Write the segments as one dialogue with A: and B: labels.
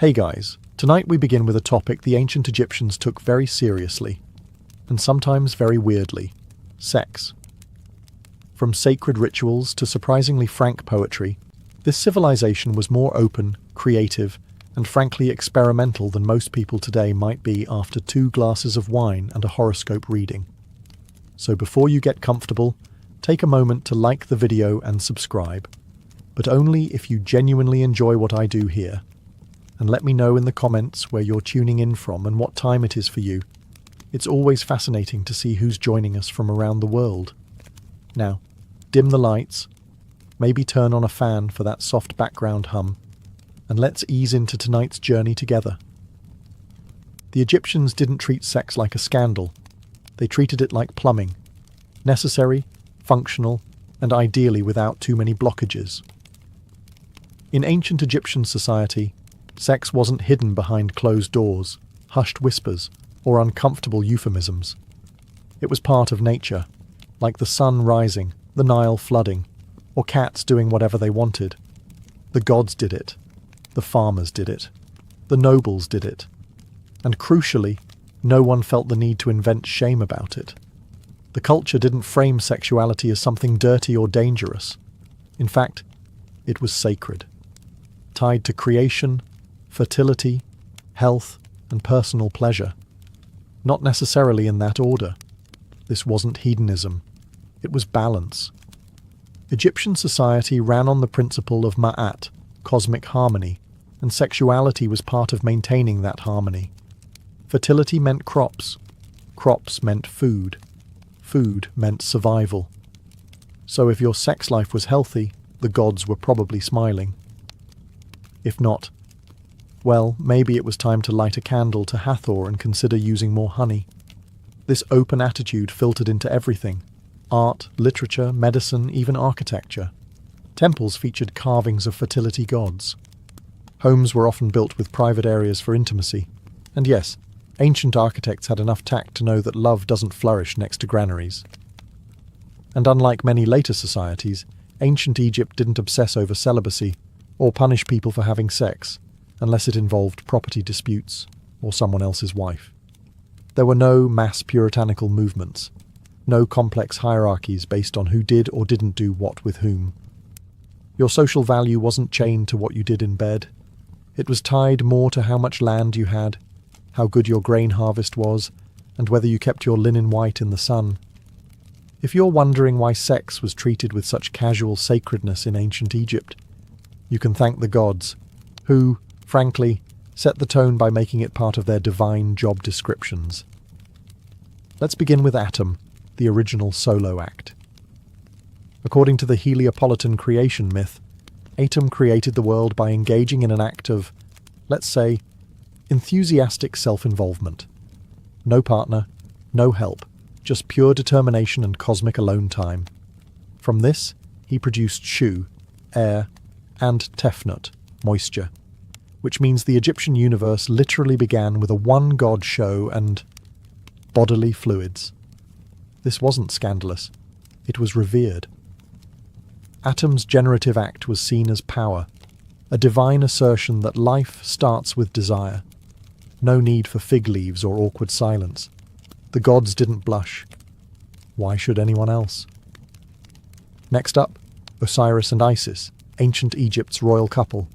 A: Hey guys, tonight we begin with a topic the ancient Egyptians took very seriously, and sometimes very weirdly: sex. From sacred rituals to surprisingly frank poetry, this civilization was more open, creative, and frankly experimental than most people today might be after 2 glasses of wine and a horoscope reading. So before you get comfortable, take a moment to like the video and subscribe, but only if you genuinely enjoy what I do here. And let me know in the comments where you're tuning in from and what time it is for you. It's always fascinating to see who's joining us from around the world. Now, dim the lights, maybe turn on a fan for that soft background hum, and let's ease into tonight's journey together. The Egyptians didn't treat sex like a scandal. They treated it like plumbing: necessary, functional, and ideally without too many blockages. In ancient Egyptian society, sex wasn't hidden behind closed doors, hushed whispers, or uncomfortable euphemisms. It was part of nature, like the sun rising, the Nile flooding, or cats doing whatever they wanted. The gods did it. The farmers did it. The nobles did it. And crucially, no one felt the need to invent shame about it. The culture didn't frame sexuality as something dirty or dangerous. In fact, it was sacred, tied to creation, fertility, health, and personal pleasure. Not necessarily in that order. This wasn't hedonism. It was balance. Egyptian society ran on the principle of ma'at, cosmic harmony, and sexuality was part of maintaining that harmony. Fertility meant crops. Crops meant food. Food meant survival. So if your sex life was healthy, the gods were probably smiling. If not, well, maybe it was time to light a candle to Hathor and consider using more honey. This open attitude filtered into everything: art, literature, medicine, even architecture. Temples featured carvings of fertility gods. Homes were often built with private areas for intimacy. And yes, ancient architects had enough tact to know that love doesn't flourish next to granaries. And unlike many later societies, ancient Egypt didn't obsess over celibacy or punish people for having sex, unless it involved property disputes or someone else's wife. There were no mass puritanical movements, no complex hierarchies based on who did or didn't do what with whom. Your social value wasn't chained to what you did in bed. It was tied more to how much land you had, how good your grain harvest was, and whether you kept your linen white in the sun. If you're wondering why sex was treated with such casual sacredness in ancient Egypt, you can thank the gods, who, frankly, set the tone by making it part of their divine job descriptions. Let's begin with Atum, the original solo act. According to the Heliopolitan creation myth, Atum created the world by engaging in an act of, let's say, enthusiastic self-involvement. No partner, no help, just pure determination and cosmic alone time. From this, he produced Shu, air, and Tefnut, moisture, which means the Egyptian universe literally began with a one-god show and bodily fluids. This wasn't scandalous. It was revered. Atum's generative act was seen as power, a divine assertion that life starts with desire. No need for fig leaves or awkward silence. The gods didn't blush. Why should anyone else? Next up, Osiris and Isis, ancient Egypt's royal couple.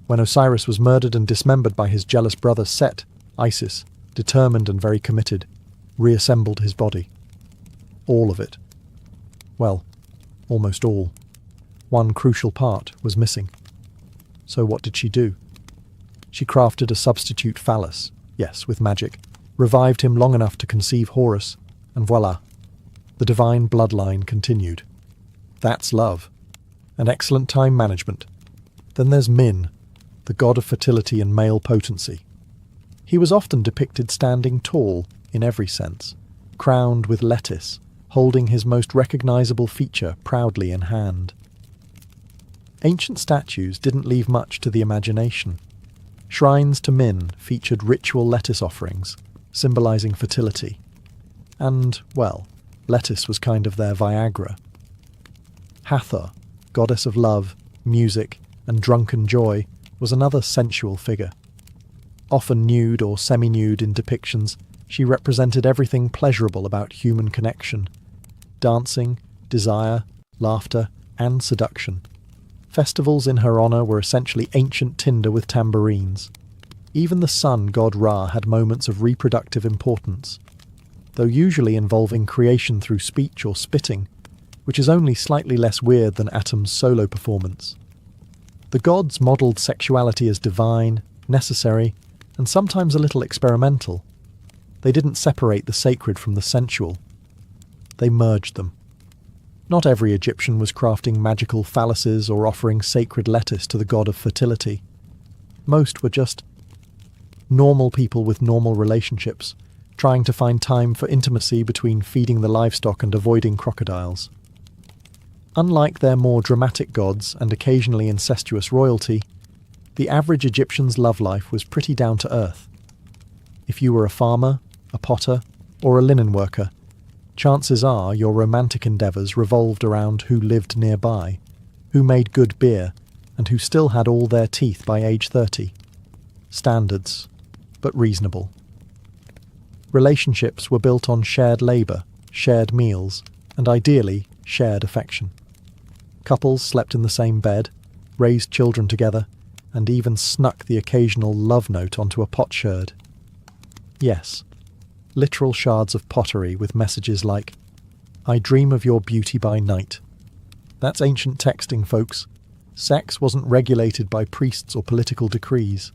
A: When Osiris was murdered and dismembered by his jealous brother Set, Isis, determined and very committed, reassembled his body. All of it. Well, almost all. One crucial part was missing. So what did she do? She crafted a substitute phallus, yes, with magic, revived him long enough to conceive Horus, and voila, the divine bloodline continued. That's love. And excellent time management. Then there's Min, the god of fertility and male potency. He was often depicted standing tall, in every sense, crowned with lettuce, holding his most recognizable feature proudly in hand. Ancient statues didn't leave much to the imagination. Shrines to Min featured ritual lettuce offerings, symbolizing fertility. And, well, lettuce was kind of their Viagra. Hathor, goddess of love, music, and drunken joy, was another sensual figure, Often nude or semi-nude in depictions, she represented everything pleasurable about human connection: dancing, desire, laughter, and seduction. Festivals in her honor were essentially ancient tinder with tambourines. Even the sun god Ra had moments of reproductive importance, though usually involving creation through speech or spitting, which is only slightly less weird than Atum's solo performance. The gods modelled sexuality as divine, necessary, and sometimes a little experimental. They didn't separate the sacred from the sensual. They merged them. Not every Egyptian was crafting magical phalluses or offering sacred lettuce to the god of fertility. Most were just normal people with normal relationships, trying to find time for intimacy between feeding the livestock and avoiding crocodiles. Unlike their more dramatic gods and occasionally incestuous royalty, the average Egyptian's love life was pretty down to earth. If you were a farmer, a potter, or a linen worker, chances are your romantic endeavours revolved around who lived nearby, who made good beer, and who still had all their teeth by age 30. Standards, but reasonable. Relationships were built on shared labour, shared meals, and ideally, shared affection. Couples slept in the same bed, raised children together, and even snuck the occasional love note onto a potsherd. Yes, literal shards of pottery with messages like, "I dream of your beauty by night." That's ancient texting, folks. Sex wasn't regulated by priests or political decrees.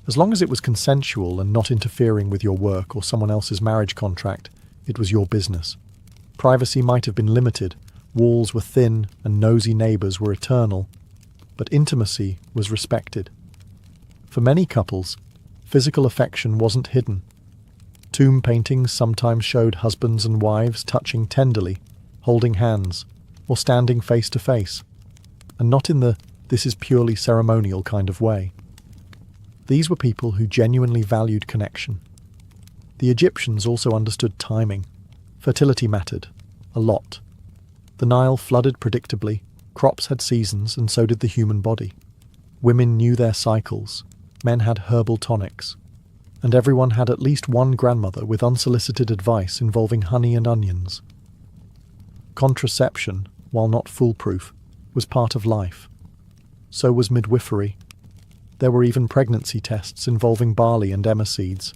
A: As long as it was consensual and not interfering with your work or someone else's marriage contract, it was your business. Privacy might have been limited, walls were thin, and nosy neighbours were eternal, but intimacy was respected. For many couples, physical affection wasn't hidden. Tomb paintings sometimes showed husbands and wives touching tenderly, holding hands, or standing face to face, and not in the "this is purely ceremonial" kind of way. These were people who genuinely valued connection. The Egyptians also understood timing. Fertility mattered, a lot. The Nile flooded predictably, crops had seasons, and so did the human body. Women knew their cycles, men had herbal tonics, and everyone had at least one grandmother with unsolicited advice involving honey and onions. Contraception, while not foolproof, was part of life. So was midwifery. There were even pregnancy tests involving barley and emmer seeds.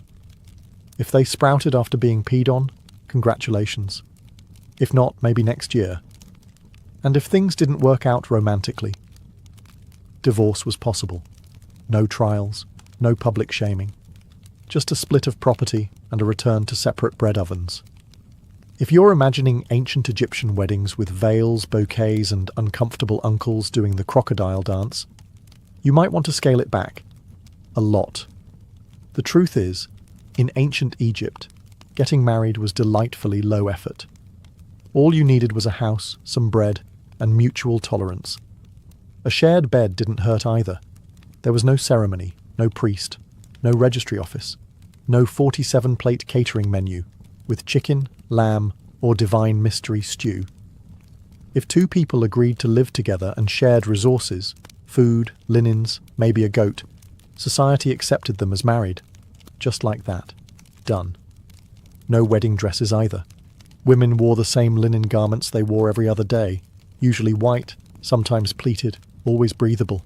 A: If they sprouted after being peed on, congratulations. If not, maybe next year. And if things didn't work out romantically, divorce was possible. No trials, no public shaming. Just a split of property and a return to separate bread ovens. If you're imagining ancient Egyptian weddings with veils, bouquets, and uncomfortable uncles doing the crocodile dance, you might want to scale it back. A lot. The truth is, in ancient Egypt, getting married was delightfully low effort. All you needed was a house, some bread, and mutual tolerance. A shared bed didn't hurt either. There was no ceremony, no priest, no registry office, no 47-plate catering menu, with chicken, lamb, or divine mystery stew. If two people agreed to live together and shared resources, food, linens, maybe a goat, society accepted them as married. Just like that. Done. No wedding dresses either. Women wore the same linen garments they wore every other day, usually white, sometimes pleated, always breathable.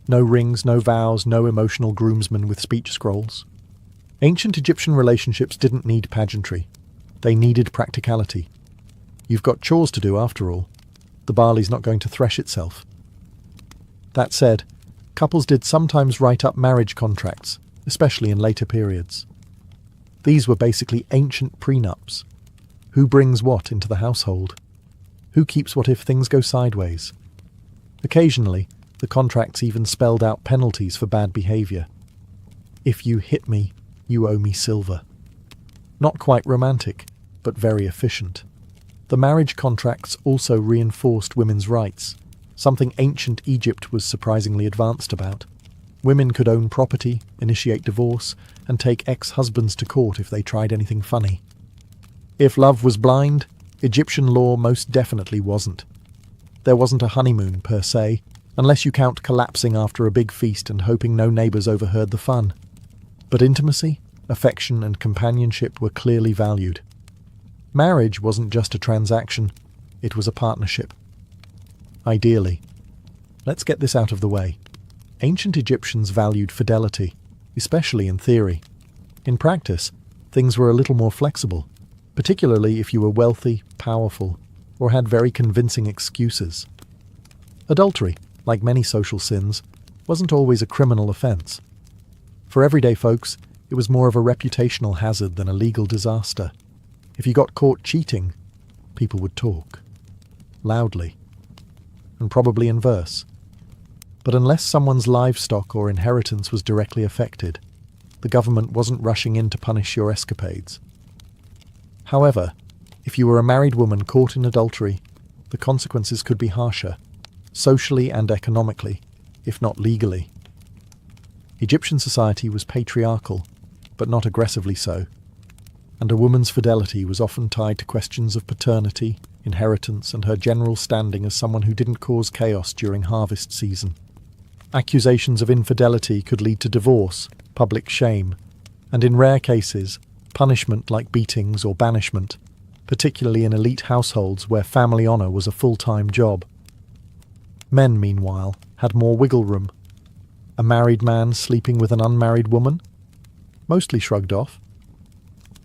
A: No rings, no vows, no emotional groomsmen with speech scrolls. Ancient Egyptian relationships didn't need pageantry. They needed practicality. You've got chores to do after all. The barley's not going to thresh itself. That said, couples did sometimes write up marriage contracts, especially in later periods. These were basically ancient prenups. Who brings what into the household? Who keeps what if things go sideways? Occasionally, the contracts even spelled out penalties for bad behaviour. If you hit me, you owe me silver. Not quite romantic, but very efficient. The marriage contracts also reinforced women's rights, something ancient Egypt was surprisingly advanced about. Women could own property, initiate divorce, and take ex-husbands to court if they tried anything funny. If love was blind, Egyptian law most definitely wasn't. There wasn't a honeymoon, per se, unless you count collapsing after a big feast and hoping no neighbours overheard the fun. But intimacy, affection, and companionship were clearly valued. Marriage wasn't just a transaction, it was a partnership. Ideally. Let's get this out of the way. Ancient Egyptians valued fidelity, especially in theory. In practice, things were a little more flexible, particularly if you were wealthy, powerful, or had very convincing excuses. Adultery, like many social sins, wasn't always a criminal offense. For everyday folks, it was more of a reputational hazard than a legal disaster. If you got caught cheating, people would talk. Loudly. And probably in verse. But unless someone's livestock or inheritance was directly affected, the government wasn't rushing in to punish your escapades. However, if you were a married woman caught in adultery, the consequences could be harsher, socially and economically, if not legally. Egyptian society was patriarchal, but not aggressively so, and a woman's fidelity was often tied to questions of paternity, inheritance, and her general standing as someone who didn't cause chaos during harvest season. Accusations of infidelity could lead to divorce, public shame, and in rare cases, punishment like beatings or banishment, particularly in elite households where family honor was a full-time job. Men, meanwhile, had more wiggle room. A married man sleeping with an unmarried woman? Mostly shrugged off.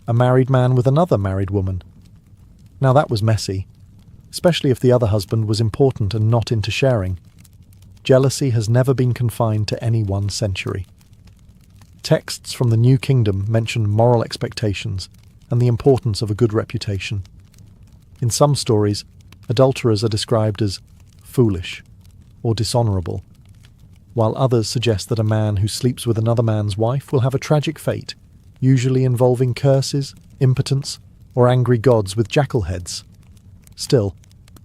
A: A married man with another married woman? Now that was messy, especially if the other husband was important and not into sharing. Jealousy has never been confined to any one century. Texts from the New Kingdom mention moral expectations and the importance of a good reputation. In some stories, adulterers are described as foolish or dishonorable, while others suggest that a man who sleeps with another man's wife will have a tragic fate, usually involving curses, impotence, or angry gods with jackal heads. Still,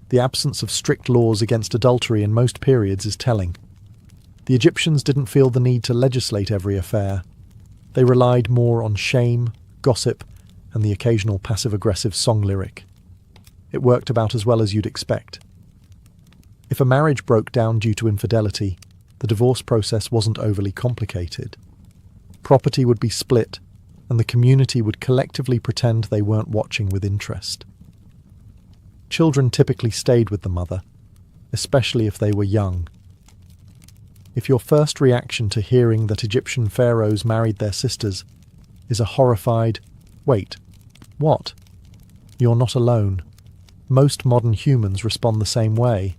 A: the absence of strict laws against adultery in most periods is telling. The Egyptians didn't feel the need to legislate every affair. They relied more on shame, gossip, and the occasional passive-aggressive song lyric. It worked about as well as you'd expect. If a marriage broke down due to infidelity, the divorce process wasn't overly complicated. Property would be split, and the community would collectively pretend they weren't watching with interest. Children typically stayed with the mother, especially if they were young. If your first reaction to hearing that Egyptian pharaohs married their sisters is a horrified, "Wait, what?" You're not alone. Most modern humans respond the same way.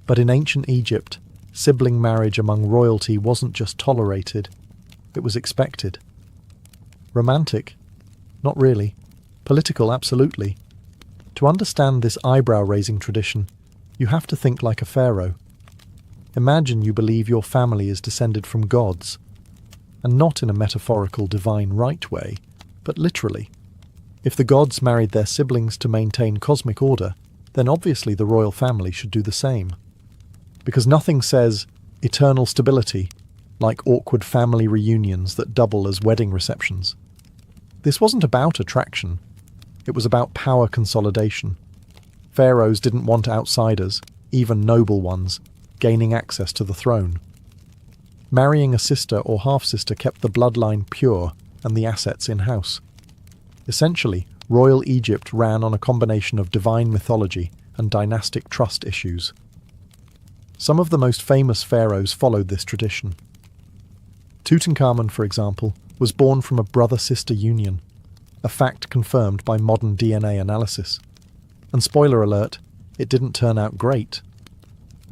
A: But in ancient Egypt, sibling marriage among royalty wasn't just tolerated, it was expected. Romantic? Not really. Political? Absolutely. To understand this eyebrow-raising tradition, you have to think like a pharaoh. Imagine you believe your family is descended from gods, and not in a metaphorical divine right way, but literally. If the gods married their siblings to maintain cosmic order, then obviously the royal family should do the same. Because nothing says eternal stability like awkward family reunions that double as wedding receptions. This wasn't about attraction. It was about power consolidation. Pharaohs didn't want outsiders, even noble ones, gaining access to the throne. Marrying a sister or half-sister kept the bloodline pure and the assets in-house. Essentially, royal Egypt ran on a combination of divine mythology and dynastic trust issues. Some of the most famous pharaohs followed this tradition. Tutankhamun, for example, was born from a brother-sister union, a fact confirmed by modern DNA analysis. And spoiler alert, it didn't turn out great.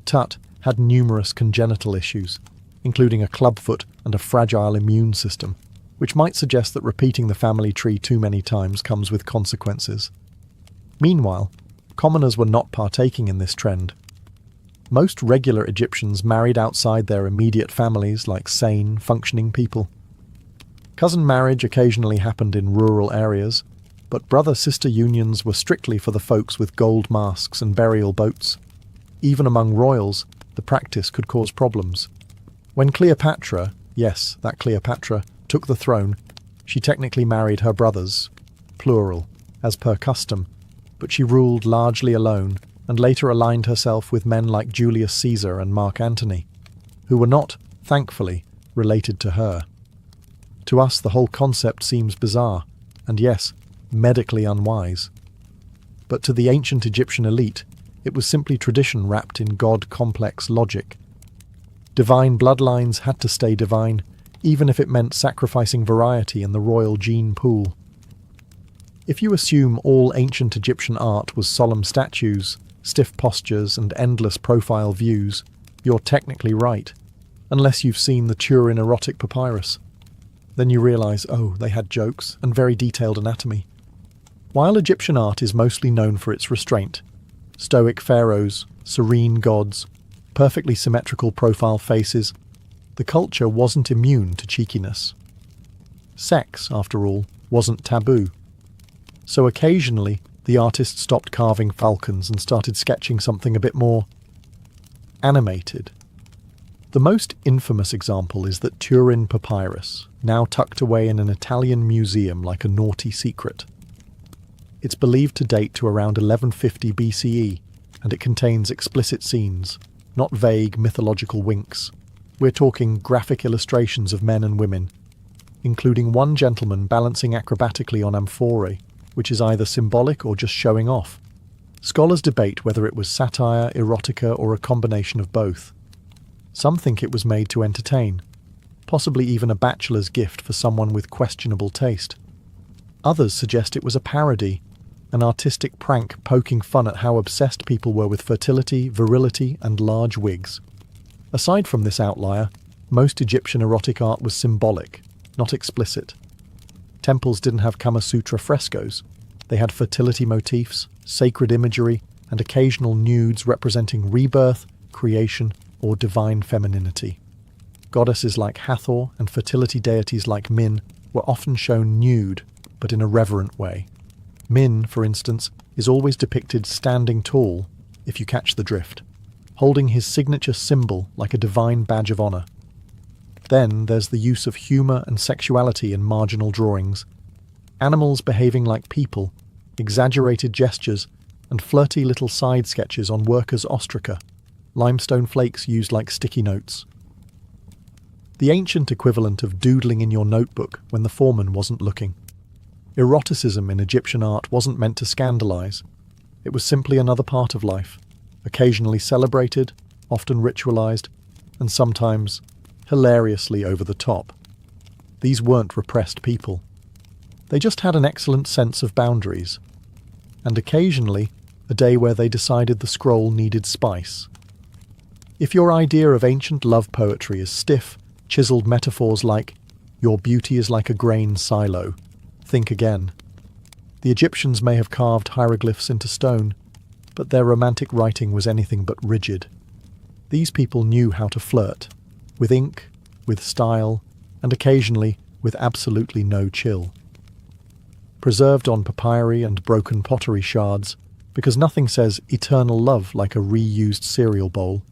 A: Tut had numerous congenital issues, including a clubfoot and a fragile immune system, which might suggest that repeating the family tree too many times comes with consequences. Meanwhile, commoners were not partaking in this trend. Most regular Egyptians married outside their immediate families like sane, functioning people. Cousin marriage occasionally happened in rural areas, but brother-sister unions were strictly for the folks with gold masks and burial boats. Even among royals, the practice could cause problems. When Cleopatra, yes, that Cleopatra, took the throne, she technically married her brothers, plural, as per custom, but she ruled largely alone and later aligned herself with men like Julius Caesar and Mark Antony, who were not, thankfully, related to her. To us, the whole concept seems bizarre, and yes, medically unwise. But to the ancient Egyptian elite, it was simply tradition wrapped in God-complex logic. Divine bloodlines had to stay divine, even if it meant sacrificing variety in the royal gene pool. If you assume all ancient Egyptian art was solemn statues, stiff postures, and endless profile views, you're technically right, unless you've seen the Turin erotic papyrus. Then you realize, oh, they had jokes and very detailed anatomy. While Egyptian art is mostly known for its restraint, stoic pharaohs, serene gods, perfectly symmetrical profile faces, the culture wasn't immune to cheekiness. Sex, after all, wasn't taboo. So occasionally, the artist stopped carving falcons and started sketching something a bit more animated. The most infamous example is that Turin papyrus, now tucked away in an Italian museum like a naughty secret. It's believed to date to around 1150 BCE, and it contains explicit scenes, not vague mythological winks. We're talking graphic illustrations of men and women, including one gentleman balancing acrobatically on amphorae, which is either symbolic or just showing off. Scholars debate whether it was satire, erotica, or a combination of both. Some think it was made to entertain, possibly even a bachelor's gift for someone with questionable taste. Others suggest it was a parody, an artistic prank poking fun at how obsessed people were with fertility, virility, and large wigs. Aside from this outlier, most Egyptian erotic art was symbolic, not explicit. Temples didn't have Kama Sutra frescoes. They had fertility motifs, sacred imagery, and occasional nudes representing rebirth, creation, or divine femininity. Goddesses like Hathor and fertility deities like Min were often shown nude, but in a reverent way. Min, for instance, is always depicted standing tall, if you catch the drift, holding his signature symbol like a divine badge of honor. Then there's the use of humor and sexuality in marginal drawings, animals behaving like people, exaggerated gestures, and flirty little side sketches on workers' ostraca, limestone flakes used like sticky notes. The ancient equivalent of doodling in your notebook when the foreman wasn't looking. Eroticism in Egyptian art wasn't meant to scandalize. It was simply another part of life, occasionally celebrated, often ritualized, and sometimes hilariously over the top. These weren't repressed people. They just had an excellent sense of boundaries, and occasionally a day where they decided the scroll needed spice. If your idea of ancient love poetry is stiff, chiseled metaphors like, "Your beauty is like a grain silo," think again. The Egyptians may have carved hieroglyphs into stone, but their romantic writing was anything but rigid. These people knew how to flirt, with ink, with style, and occasionally with absolutely no chill. Preserved on papyri and broken pottery shards, because nothing says eternal love like a reused cereal bowl,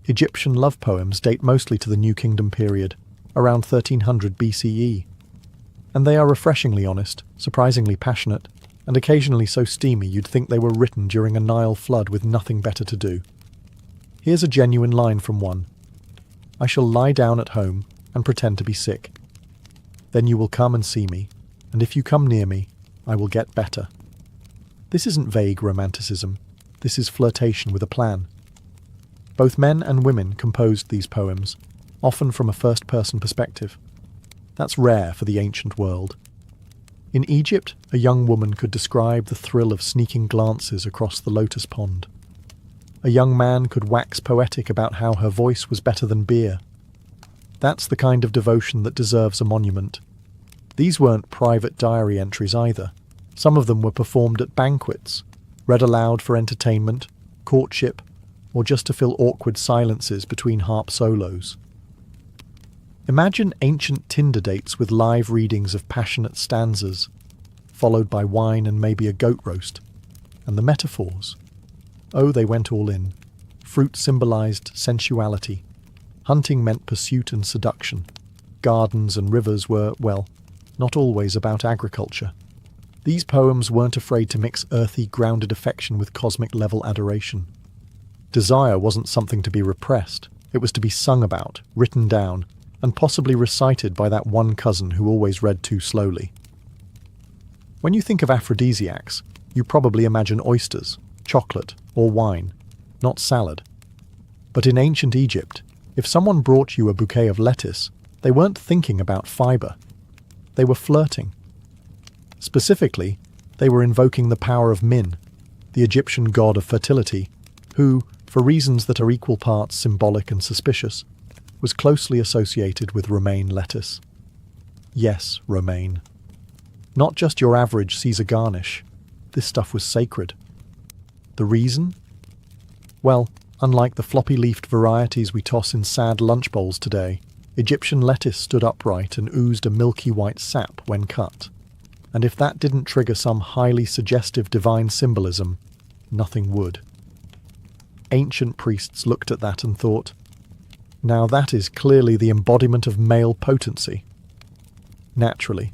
A: Egyptian love poems date mostly to the New Kingdom period, around 1300 BCE. And they are refreshingly honest, surprisingly passionate, and occasionally so steamy you'd think they were written during a Nile flood with nothing better to do. Here's a genuine line from one. "I shall lie down at home and pretend to be sick. Then you will come and see me, and if you come near me, I will get better." This isn't vague romanticism. This is flirtation with a plan. Both men and women composed these poems, often from a first-person perspective. That's rare for the ancient world. In Egypt, a young woman could describe the thrill of sneaking glances across the lotus pond. A young man could wax poetic about how her voice was better than beer. That's the kind of devotion that deserves a monument. These weren't private diary entries either. Some of them were performed at banquets, read aloud for entertainment, courtship, or just to fill awkward silences between harp solos. Imagine ancient Tinder dates with live readings of passionate stanzas, followed by wine and maybe a goat roast. And the metaphors. Oh, they went all in. Fruit symbolized sensuality. Hunting meant pursuit and seduction. Gardens and rivers were, well, not always about agriculture. These poems weren't afraid to mix earthy, grounded affection with cosmic-level adoration. Desire wasn't something to be repressed. It was to be sung about, written down, and possibly recited by that one cousin who always read too slowly. When you think of aphrodisiacs, you probably imagine oysters, chocolate, or wine, not salad. But in ancient Egypt, if someone brought you a bouquet of lettuce, they weren't thinking about fiber. They were flirting. Specifically, they were invoking the power of Min, the Egyptian god of fertility, who, for reasons that are equal parts symbolic and suspicious, was closely associated with romaine lettuce. Yes, romaine. Not just your average Caesar garnish. This stuff was sacred. The reason? Well, unlike the floppy-leafed varieties we toss in sad lunch bowls today, Egyptian lettuce stood upright and oozed a milky white sap when cut. And if that didn't trigger some highly suggestive divine symbolism, nothing would. Ancient priests looked at that and thought, now that is clearly the embodiment of male potency. Naturally.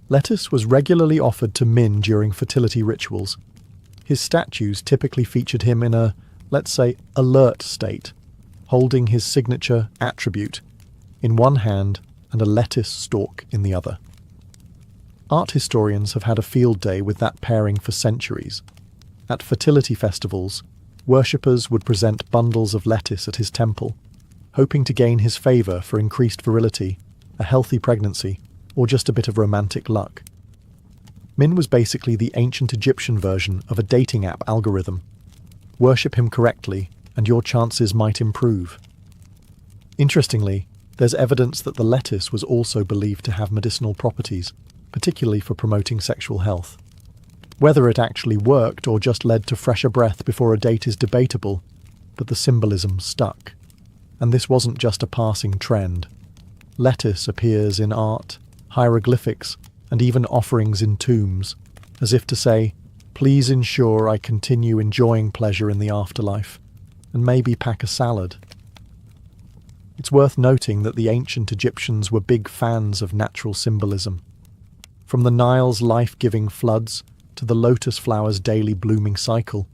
A: Lettuce was regularly offered to Min during fertility rituals. His statues typically featured him in a, let's say, alert state, holding his signature attribute in one hand and a lettuce stalk in the other. Art historians have had a field day with that pairing for centuries. At fertility festivals, worshippers would present bundles of lettuce at his temple, hoping to gain his favour for increased virility, a healthy pregnancy, or just a bit of romantic luck. Min was basically the ancient Egyptian version of a dating app algorithm. Worship him correctly, and your chances might improve. Interestingly, there's evidence that the lettuce was also believed to have medicinal properties, particularly for promoting sexual health. Whether it actually worked or just led to fresher breath before a date is debatable, but the symbolism stuck. And this wasn't just a passing trend. Lettuce appears in art, hieroglyphics, and even offerings in tombs, as if to say, please ensure I continue enjoying pleasure in the afterlife, and maybe pack a salad. It's worth noting that the ancient Egyptians were big fans of natural symbolism. From the Nile's life-giving floods to the lotus flower's daily blooming cycle,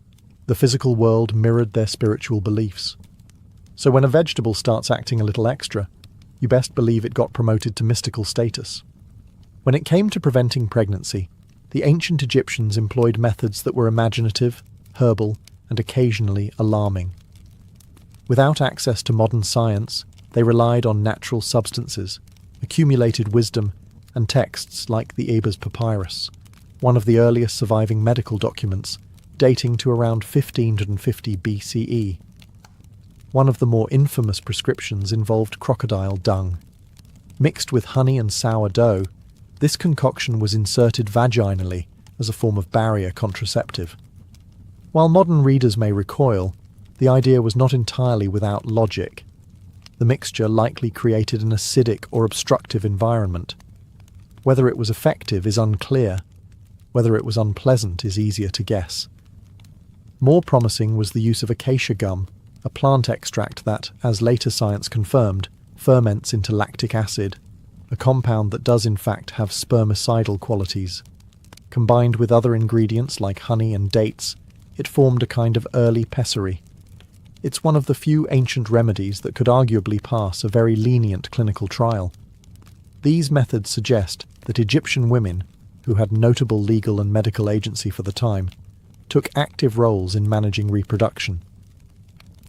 A: the physical world mirrored their spiritual beliefs. So when a vegetable starts acting a little extra, you best believe it got promoted to mystical status. When it came to preventing pregnancy, the ancient Egyptians employed methods that were imaginative, herbal, and occasionally alarming. Without access to modern science, they relied on natural substances, accumulated wisdom, and texts like the Ebers papyrus, one of the earliest surviving medical documents, dating to around 1550 BCE. One of the more infamous prescriptions involved crocodile dung. Mixed with honey and sourdough, this concoction was inserted vaginally as a form of barrier contraceptive. While modern readers may recoil, the idea was not entirely without logic. The mixture likely created an acidic or obstructive environment. Whether it was effective is unclear. Whether it was unpleasant is easier to guess. More promising was the use of acacia gum, a plant extract that, as later science confirmed, ferments into lactic acid, a compound that does in fact have spermicidal qualities. Combined with other ingredients like honey and dates, it formed a kind of early pessary. It's one of the few ancient remedies that could arguably pass a very lenient clinical trial. These methods suggest that Egyptian women, who had notable legal and medical agency for the time, took active roles in managing reproduction.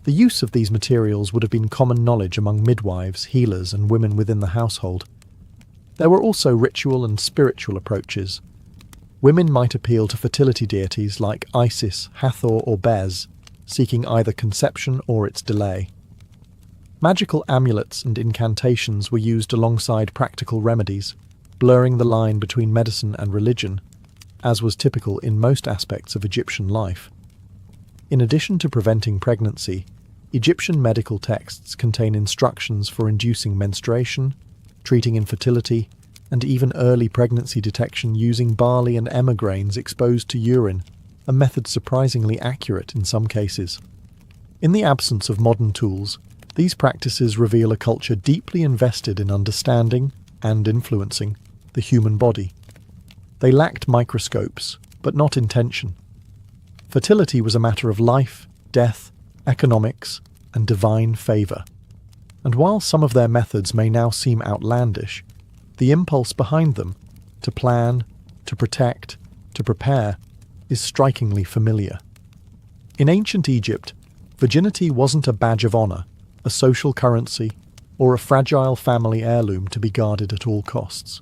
A: The use of these materials would have been common knowledge among midwives, healers, and women within the household. There were also ritual and spiritual approaches. Women might appeal to fertility deities like Isis, Hathor, or Bez, seeking either conception or its delay. Magical amulets and incantations were used alongside practical remedies, blurring the line between medicine and religion, as was typical in most aspects of Egyptian life. In addition to preventing pregnancy, Egyptian medical texts contain instructions for inducing menstruation, treating infertility, and even early pregnancy detection using barley and emmer grains exposed to urine, a method surprisingly accurate in some cases. In the absence of modern tools, these practices reveal a culture deeply invested in understanding and influencing the human body. They lacked microscopes, but not intention. Fertility was a matter of life, death, economics, and divine favour. And while some of their methods may now seem outlandish, the impulse behind them, to plan, to protect, to prepare, is strikingly familiar. In ancient Egypt, virginity wasn't a badge of honor, a social currency, or a fragile family heirloom to be guarded at all costs.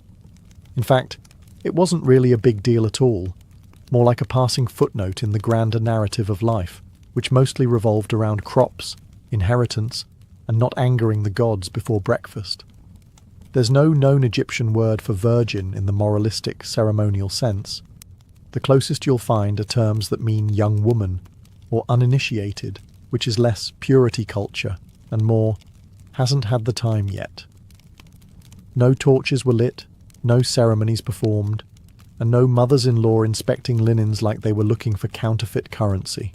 A: In fact, it wasn't really a big deal at all, more like a passing footnote in the grander narrative of life, which mostly revolved around crops, inheritance, and not angering the gods before breakfast. There's no known Egyptian word for virgin in the moralistic, ceremonial sense. The closest you'll find are terms that mean young woman, or uninitiated, which is less purity culture, and more hasn't had the time yet. No torches were lit, no ceremonies performed, and no mothers-in-law inspecting linens like they were looking for counterfeit currency.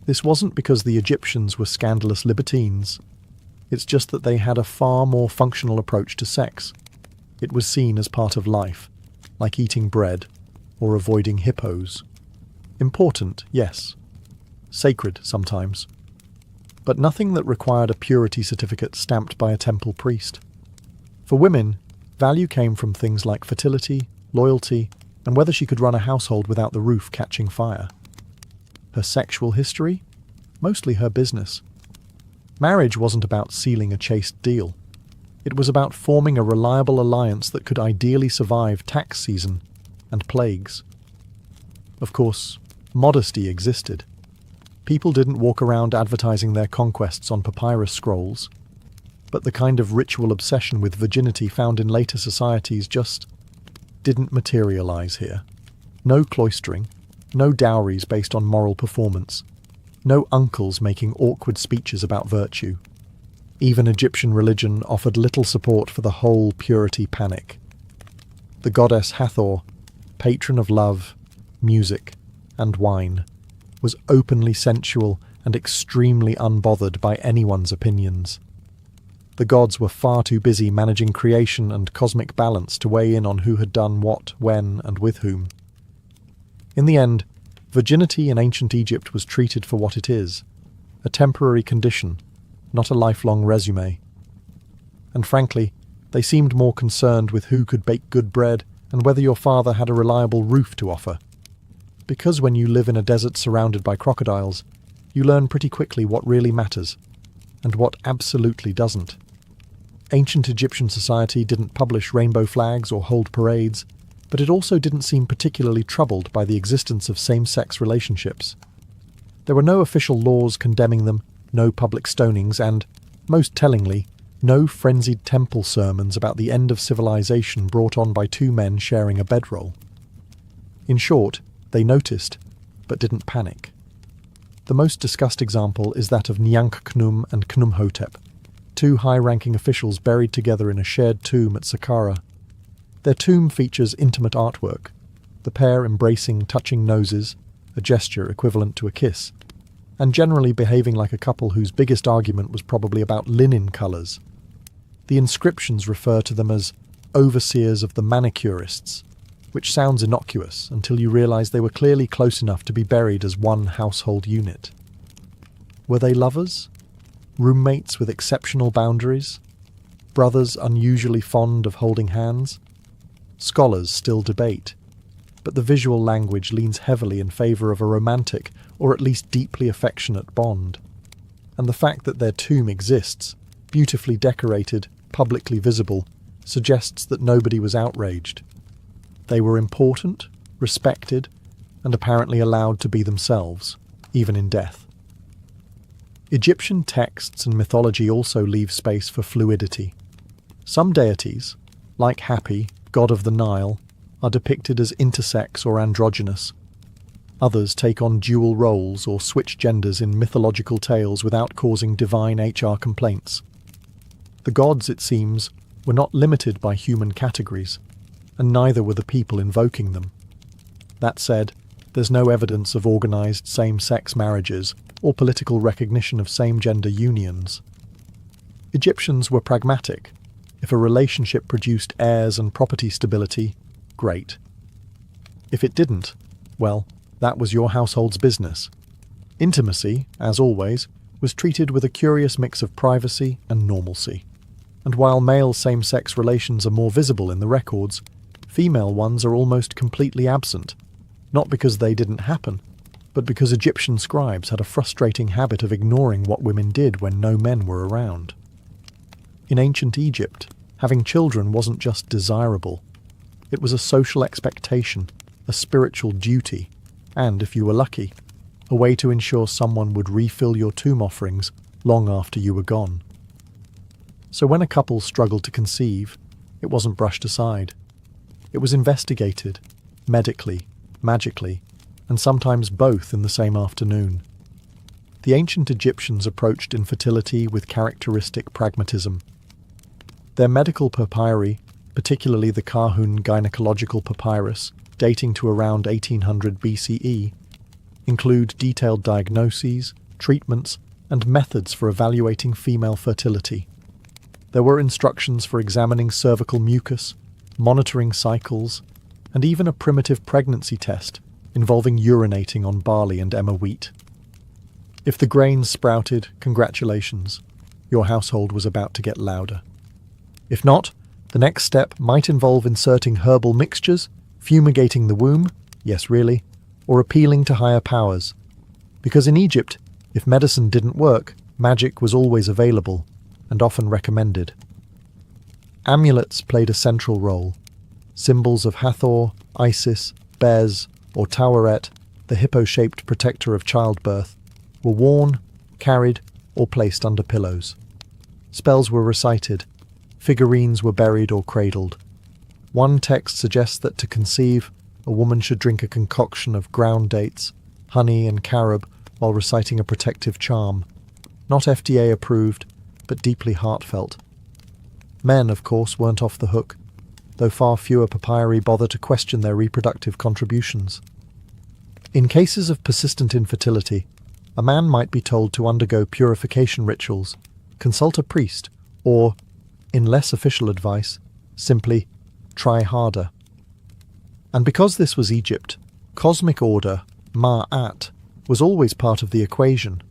A: This wasn't because the Egyptians were scandalous libertines. It's just that they had a far more functional approach to sex. It was seen as part of life, like eating bread or avoiding hippos. Important, yes. Sacred, sometimes. But nothing that required a purity certificate stamped by a temple priest. For women, value came from things like fertility, loyalty, and whether she could run a household without the roof catching fire. Her sexual history? Mostly her business. Marriage wasn't about sealing a chaste deal. It was about forming a reliable alliance that could ideally survive tax season and plagues. Of course, modesty existed. People didn't walk around advertising their conquests on papyrus scrolls, but the kind of ritual obsession with virginity found in later societies just didn't materialize here. No cloistering, no dowries based on moral performance, no uncles making awkward speeches about virtue. Even Egyptian religion offered little support for the whole purity panic. The goddess Hathor, patron of love, music, and wine, was openly sensual and extremely unbothered by anyone's opinions. The gods were far too busy managing creation and cosmic balance to weigh in on who had done what, when, and with whom. In the end, virginity in ancient Egypt was treated for what it is, a temporary condition, not a lifelong resume. And frankly, they seemed more concerned with who could bake good bread and whether your father had a reliable roof to offer. Because when you live in a desert surrounded by crocodiles, you learn pretty quickly what really matters, and what absolutely doesn't. Ancient Egyptian society didn't publish rainbow flags or hold parades, but it also didn't seem particularly troubled by the existence of same-sex relationships. There were no official laws condemning them, no public stonings, and, most tellingly, no frenzied temple sermons about the end of civilization brought on by two men sharing a bedroll. In short, they noticed, but didn't panic. The most discussed example is that of Nyankhnum and Khnumhotep, two high-ranking officials buried together in a shared tomb at Saqqara. Their tomb features intimate artwork, the pair embracing, touching noses, a gesture equivalent to a kiss, and generally behaving like a couple whose biggest argument was probably about linen colours. The inscriptions refer to them as overseers of the manicurists, which sounds innocuous until you realise they were clearly close enough to be buried as one household unit. Were they lovers? Roommates with exceptional boundaries? Brothers unusually fond of holding hands? Scholars still debate, but the visual language leans heavily in favour of a romantic, or at least deeply affectionate bond. And the fact that their tomb exists, beautifully decorated, publicly visible, suggests that nobody was outraged. They were important, respected, and apparently allowed to be themselves, even in death. Egyptian texts and mythology also leave space for fluidity. Some deities, like Hapi, god of the Nile, are depicted as intersex or androgynous. Others take on dual roles or switch genders in mythological tales without causing divine HR complaints. The gods, it seems, were not limited by human categories, and neither were the people invoking them. That said, there's no evidence of organised same-sex marriages or political recognition of same-gender unions. Egyptians were pragmatic. If a relationship produced heirs and property stability, great. If it didn't, well, that was your household's business. Intimacy, as always, was treated with a curious mix of privacy and normalcy. And while male same-sex relations are more visible in the records, female ones are almost completely absent, not because they didn't happen, but because Egyptian scribes had a frustrating habit of ignoring what women did when no men were around. In ancient Egypt, having children wasn't just desirable. It was a social expectation, a spiritual duty, and, if you were lucky, a way to ensure someone would refill your tomb offerings long after you were gone. So when a couple struggled to conceive, it wasn't brushed aside. It was investigated, medically, magically, and sometimes both in the same afternoon. The ancient Egyptians approached infertility with characteristic pragmatism. Their medical papyri, particularly the Kahun gynecological papyrus, dating to around 1800 BCE, include detailed diagnoses, treatments, and methods for evaluating female fertility. There were instructions for examining cervical mucus, monitoring cycles, and even a primitive pregnancy test involving urinating on barley and emmer wheat. If the grains sprouted, congratulations, your household was about to get louder. If not, the next step might involve inserting herbal mixtures, fumigating the womb, yes really, or appealing to higher powers. Because in Egypt, if medicine didn't work, magic was always available, and often recommended. Amulets played a central role. Symbols of Hathor, Isis, Bez, or Taweret, the hippo-shaped protector of childbirth, were worn, carried, or placed under pillows. Spells were recited. Figurines were buried or cradled. One text suggests that to conceive, a woman should drink a concoction of ground dates, honey, and carob while reciting a protective charm. Not FDA approved, but deeply heartfelt. Men, of course, weren't off the hook, though far fewer papyri bother to question their reproductive contributions. In cases of persistent infertility, a man might be told to undergo purification rituals, consult a priest, or, in less official advice, simply try harder. And because this was Egypt, cosmic order, Ma'at, was always part of the equation.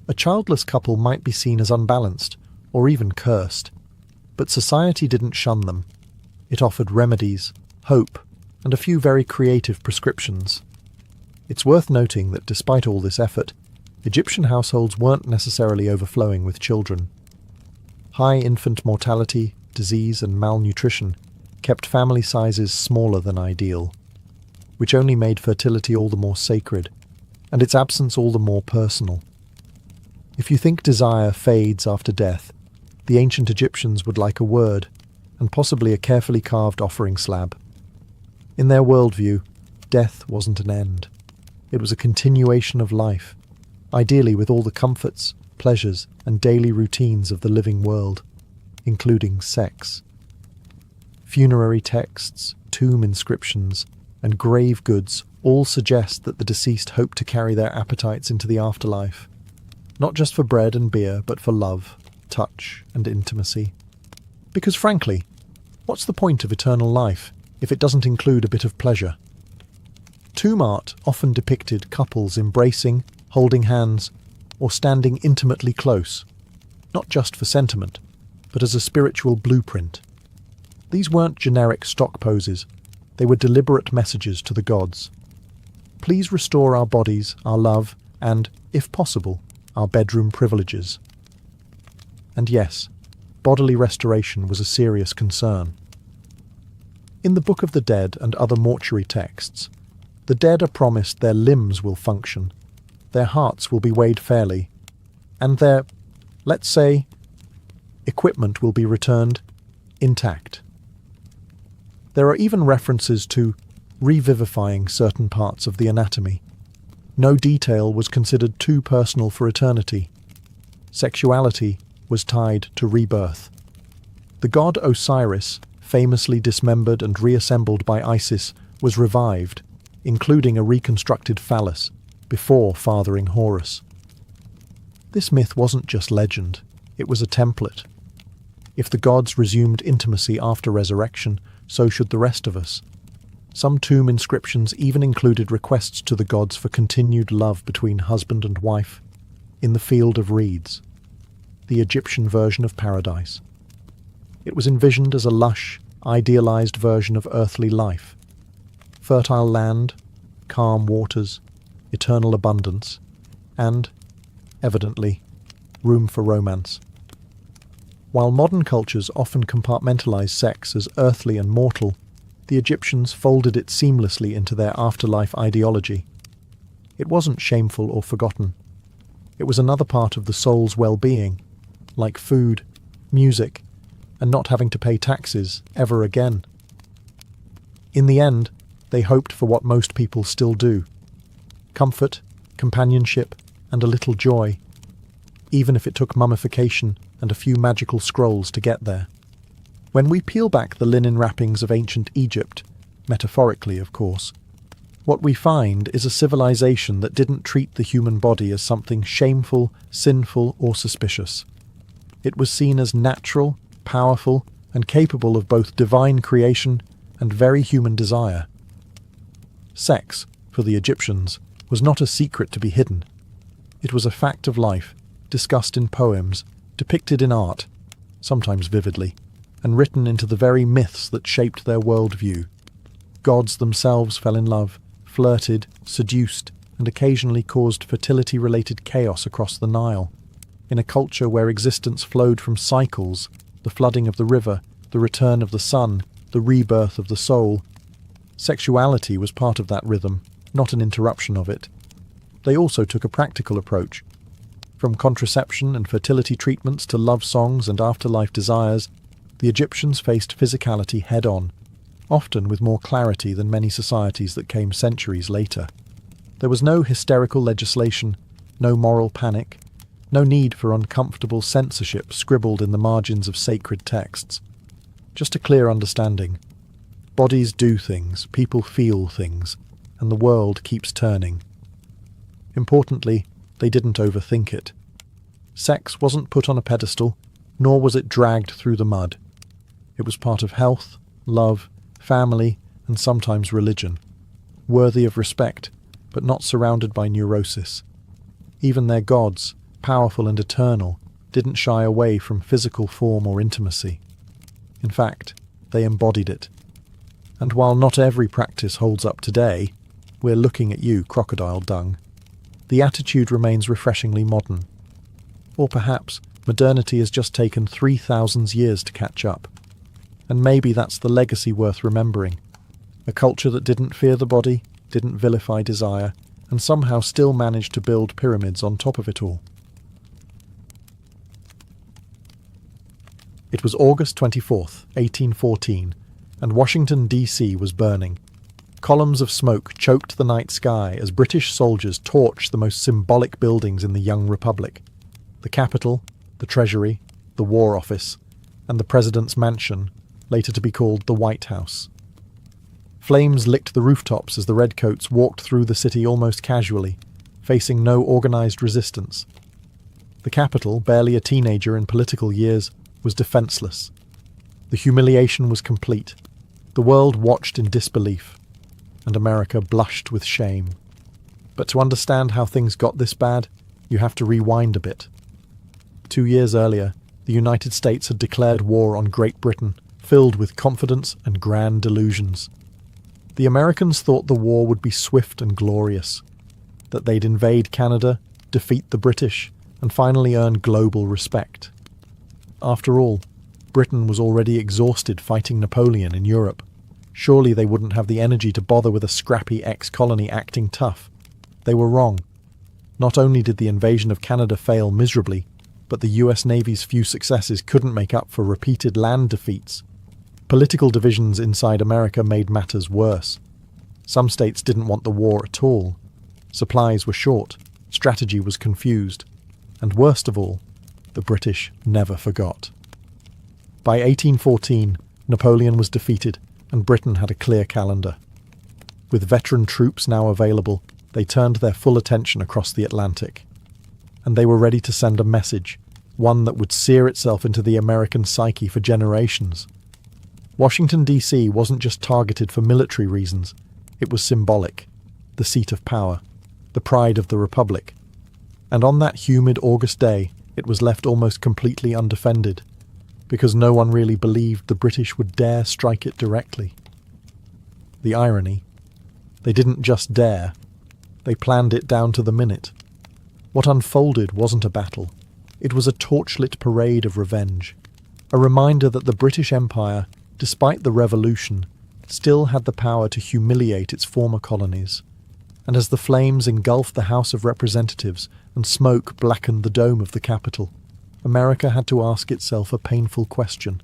A: A childless couple might be seen as unbalanced, or even cursed, but society didn't shun them. It offered remedies, hope, and a few very creative prescriptions. It's worth noting that despite all this effort, Egyptian households weren't necessarily overflowing with children. High infant mortality, disease, and malnutrition kept family sizes smaller than ideal, which only made fertility all the more sacred, and its absence all the more personal. If you think desire fades after death, the ancient Egyptians would like a word, and possibly a carefully carved offering slab. In their worldview, death wasn't an end. It was a continuation of life, ideally with all the comforts, pleasures, and daily routines of the living world, including sex. Funerary texts, tomb inscriptions, and grave goods all suggest that the deceased hope to carry their appetites into the afterlife, not just for bread and beer, but for love, touch, and intimacy. Because frankly, what's the point of eternal life if it doesn't include a bit of pleasure? Tomb art often depicted couples embracing, holding hands, or standing intimately close, not just for sentiment, but as a spiritual blueprint. These weren't generic stock poses, they were deliberate messages to the gods. Please restore our bodies, our love, and, if possible, our bedroom privileges. And yes, bodily restoration was a serious concern. In the Book of the Dead and other mortuary texts, the dead are promised their limbs will function, their hearts will be weighed fairly, and their, let's say, equipment will be returned intact. There are even references to revivifying certain parts of the anatomy. No detail was considered too personal for eternity. Sexuality was tied to rebirth. The god Osiris, famously dismembered and reassembled by Isis, was revived, including a reconstructed phallus, before fathering Horus. This myth wasn't just legend, it was a template. If the gods resumed intimacy after resurrection, so should the rest of us. Some tomb inscriptions even included requests to the gods for continued love between husband and wife. in the field of reeds, the Egyptian version of paradise. It was envisioned as a lush, idealized version of earthly life. Fertile land, calm waters, eternal abundance, and, evidently, room for romance. While modern cultures often compartmentalize sex as earthly and mortal, the Egyptians folded it seamlessly into their afterlife ideology. It wasn't shameful or forgotten. It was another part of the soul's well-being, like food, music, and not having to pay taxes ever again. In the end, they hoped for what most people still do: comfort, companionship, and a little joy, even if it took mummification and a few magical scrolls to get there. When we peel back the linen wrappings of ancient Egypt, metaphorically of course, what we find is a civilization that didn't treat the human body as something shameful, sinful, or suspicious. It was seen as natural, powerful, and capable of both divine creation and very human desire. Sex, for the Egyptians, was not a secret to be hidden. It was a fact of life, discussed in poems, depicted in art, sometimes vividly, and written into the very myths that shaped their worldview. Gods themselves fell in love, flirted, seduced, and occasionally caused fertility-related chaos across the Nile. In a culture where existence flowed from cycles, the flooding of the river, the return of the sun, the rebirth of the soul, sexuality was part of that rhythm, not an interruption of it. They also took a practical approach. From contraception and fertility treatments to love songs and afterlife desires, the Egyptians faced physicality head-on, often with more clarity than many societies that came centuries later. There was no hysterical legislation, no moral panic, no need for uncomfortable censorship scribbled in the margins of sacred texts. Just a clear understanding. Bodies do things, people feel things, and the world keeps turning. Importantly, they didn't overthink it. Sex wasn't put on a pedestal, nor was it dragged through the mud. It was part of health, love, family, and sometimes religion, worthy of respect, but not surrounded by neurosis. Even their gods, powerful and eternal, didn't shy away from physical form or intimacy. In fact, they embodied it. And while not every practice holds up today, we're looking at you, crocodile dung, the attitude remains refreshingly modern. Or perhaps modernity has just taken 3,000 years to catch up. And maybe that's the legacy worth remembering. A culture that didn't fear the body, didn't vilify desire, and somehow still managed to build pyramids on top of it all. It was August 24th, 1814, and Washington, D.C. was burning. Columns of smoke choked the night sky as British soldiers torched the most symbolic buildings in the young republic: the Capitol, the Treasury, the War Office, and the President's Mansion, later to be called the White House. Flames licked the rooftops as the redcoats walked through the city almost casually, facing no organized resistance. The Capitol, barely a teenager in political years, was defenseless. The humiliation was complete. The world watched in disbelief, and America blushed with shame. But to understand how things got this bad, you have to rewind a bit. 2 years earlier, the United States had declared war on Great Britain, filled with confidence and grand delusions. The Americans thought the war would be swift and glorious, that they'd invade Canada, defeat the British, and finally earn global respect. After all, Britain was already exhausted fighting Napoleon in Europe. Surely they wouldn't have the energy to bother with a scrappy ex-colony acting tough. They were wrong. Not only did the invasion of Canada fail miserably, but the US Navy's few successes couldn't make up for repeated land defeats. Political divisions inside America made matters worse. Some states didn't want the war at all. Supplies were short, strategy was confused, and worst of all, the British never forgot. By 1814, Napoleon was defeated, and Britain had a clear calendar. With veteran troops now available, they turned their full attention across the Atlantic. And they were ready to send a message, one that would sear itself into the American psyche for generations. Washington, D.C. wasn't just targeted for military reasons, it was symbolic, the seat of power, the pride of the Republic. And on that humid August day, it was left almost completely undefended, because no one really believed the British would dare strike it directly. The irony: they didn't just dare, they planned it down to the minute. What unfolded wasn't a battle, it was a torchlit parade of revenge, a reminder that the British Empire, despite the revolution, still had the power to humiliate its former colonies. And as the flames engulfed the House of Representatives and smoke blackened the dome of the Capitol, America had to ask itself a painful question.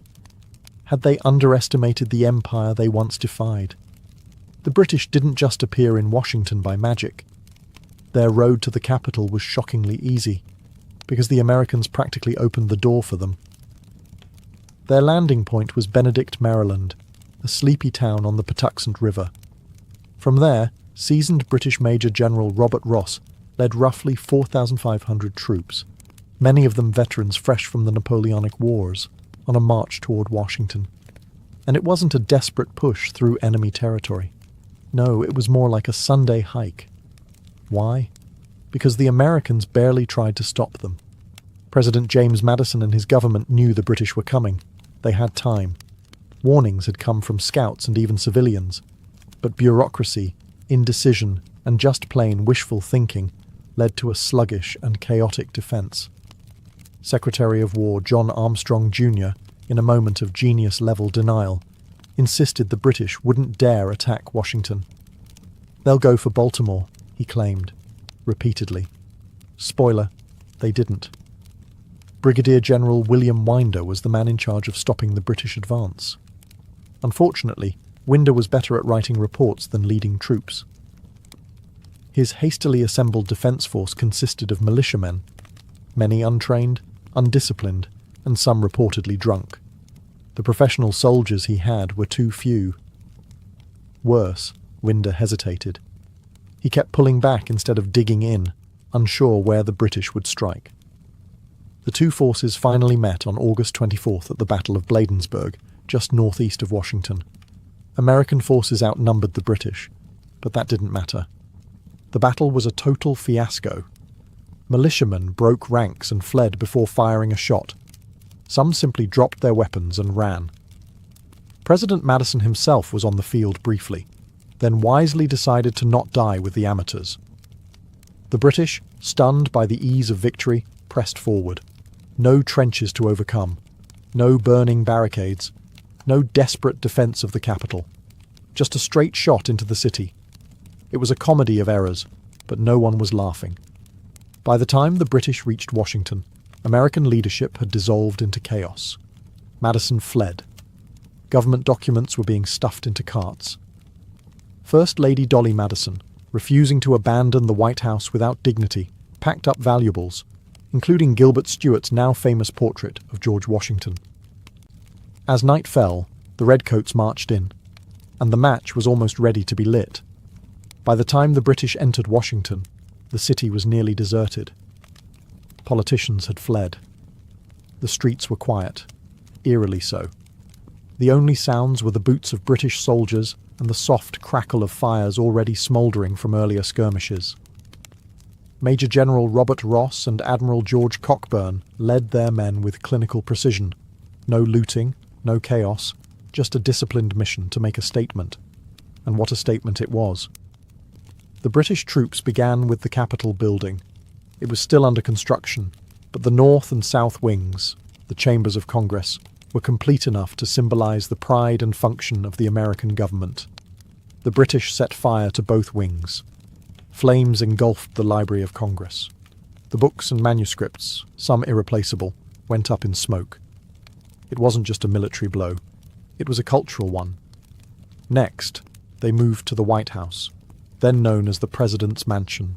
A: Had they underestimated the empire they once defied? The British didn't just appear in Washington by magic. Their road to the Capitol was shockingly easy, because the Americans practically opened the door for them. Their landing point was Benedict, Maryland, a sleepy town on the Patuxent River. From there, seasoned British Major General Robert Ross led roughly 4,500 troops, many of them veterans fresh from the Napoleonic Wars, on a march toward Washington. And it wasn't a desperate push through enemy territory. No, it was more like a Sunday hike. Why? Because the Americans barely tried to stop them. President James Madison and his government knew the British were coming. They had time. Warnings had come from scouts and even civilians. But bureaucracy, indecision, and just plain wishful thinking led to a sluggish and chaotic defense. Secretary of War John Armstrong Jr., in a moment of genius-level denial, insisted the British wouldn't dare attack Washington. "They'll go for Baltimore," he claimed, repeatedly. Spoiler, they didn't. Brigadier General William Winder was the man in charge of stopping the British advance. Unfortunately, Winder was better at writing reports than leading troops. His hastily assembled defence force consisted of militiamen, many untrained, undisciplined, and some reportedly drunk. The professional soldiers he had were too few. Worse, Winder hesitated. He kept pulling back instead of digging in, unsure where the British would strike. The two forces finally met on August 24th at the Battle of Bladensburg, just northeast of Washington. American forces outnumbered the British, but that didn't matter. The battle was a total fiasco. Militiamen broke ranks and fled before firing a shot. Some simply dropped their weapons and ran. President Madison himself was on the field briefly, then wisely decided to not die with the amateurs. The British, stunned by the ease of victory, pressed forward. No trenches to overcome, no burning barricades, no desperate defence of the capital. Just a straight shot into the city. It was a comedy of errors, but no one was laughing. By the time the British reached Washington, American leadership had dissolved into chaos. Madison fled. Government documents were being stuffed into carts. First Lady Dolly Madison, refusing to abandon the White House without dignity, packed up valuables, including Gilbert Stuart's now famous portrait of George Washington. As night fell, the Redcoats marched in, and the match was almost ready to be lit. By the time the British entered Washington, the city was nearly deserted. Politicians had fled. The streets were quiet, eerily so. The only sounds were the boots of British soldiers and the soft crackle of fires already smouldering from earlier skirmishes. Major General Robert Ross and Admiral George Cockburn led their men with clinical precision. No looting, no chaos, just a disciplined mission to make a statement. And what a statement it was. The British troops began with the Capitol building. It was still under construction, but the north and south wings, the chambers of Congress, were complete enough to symbolize the pride and function of the American government. The British set fire to both wings. Flames engulfed the Library of Congress. The books and manuscripts, some irreplaceable, went up in smoke. It wasn't just a military blow. It was a cultural one. Next, they moved to the White House, then known as the President's Mansion.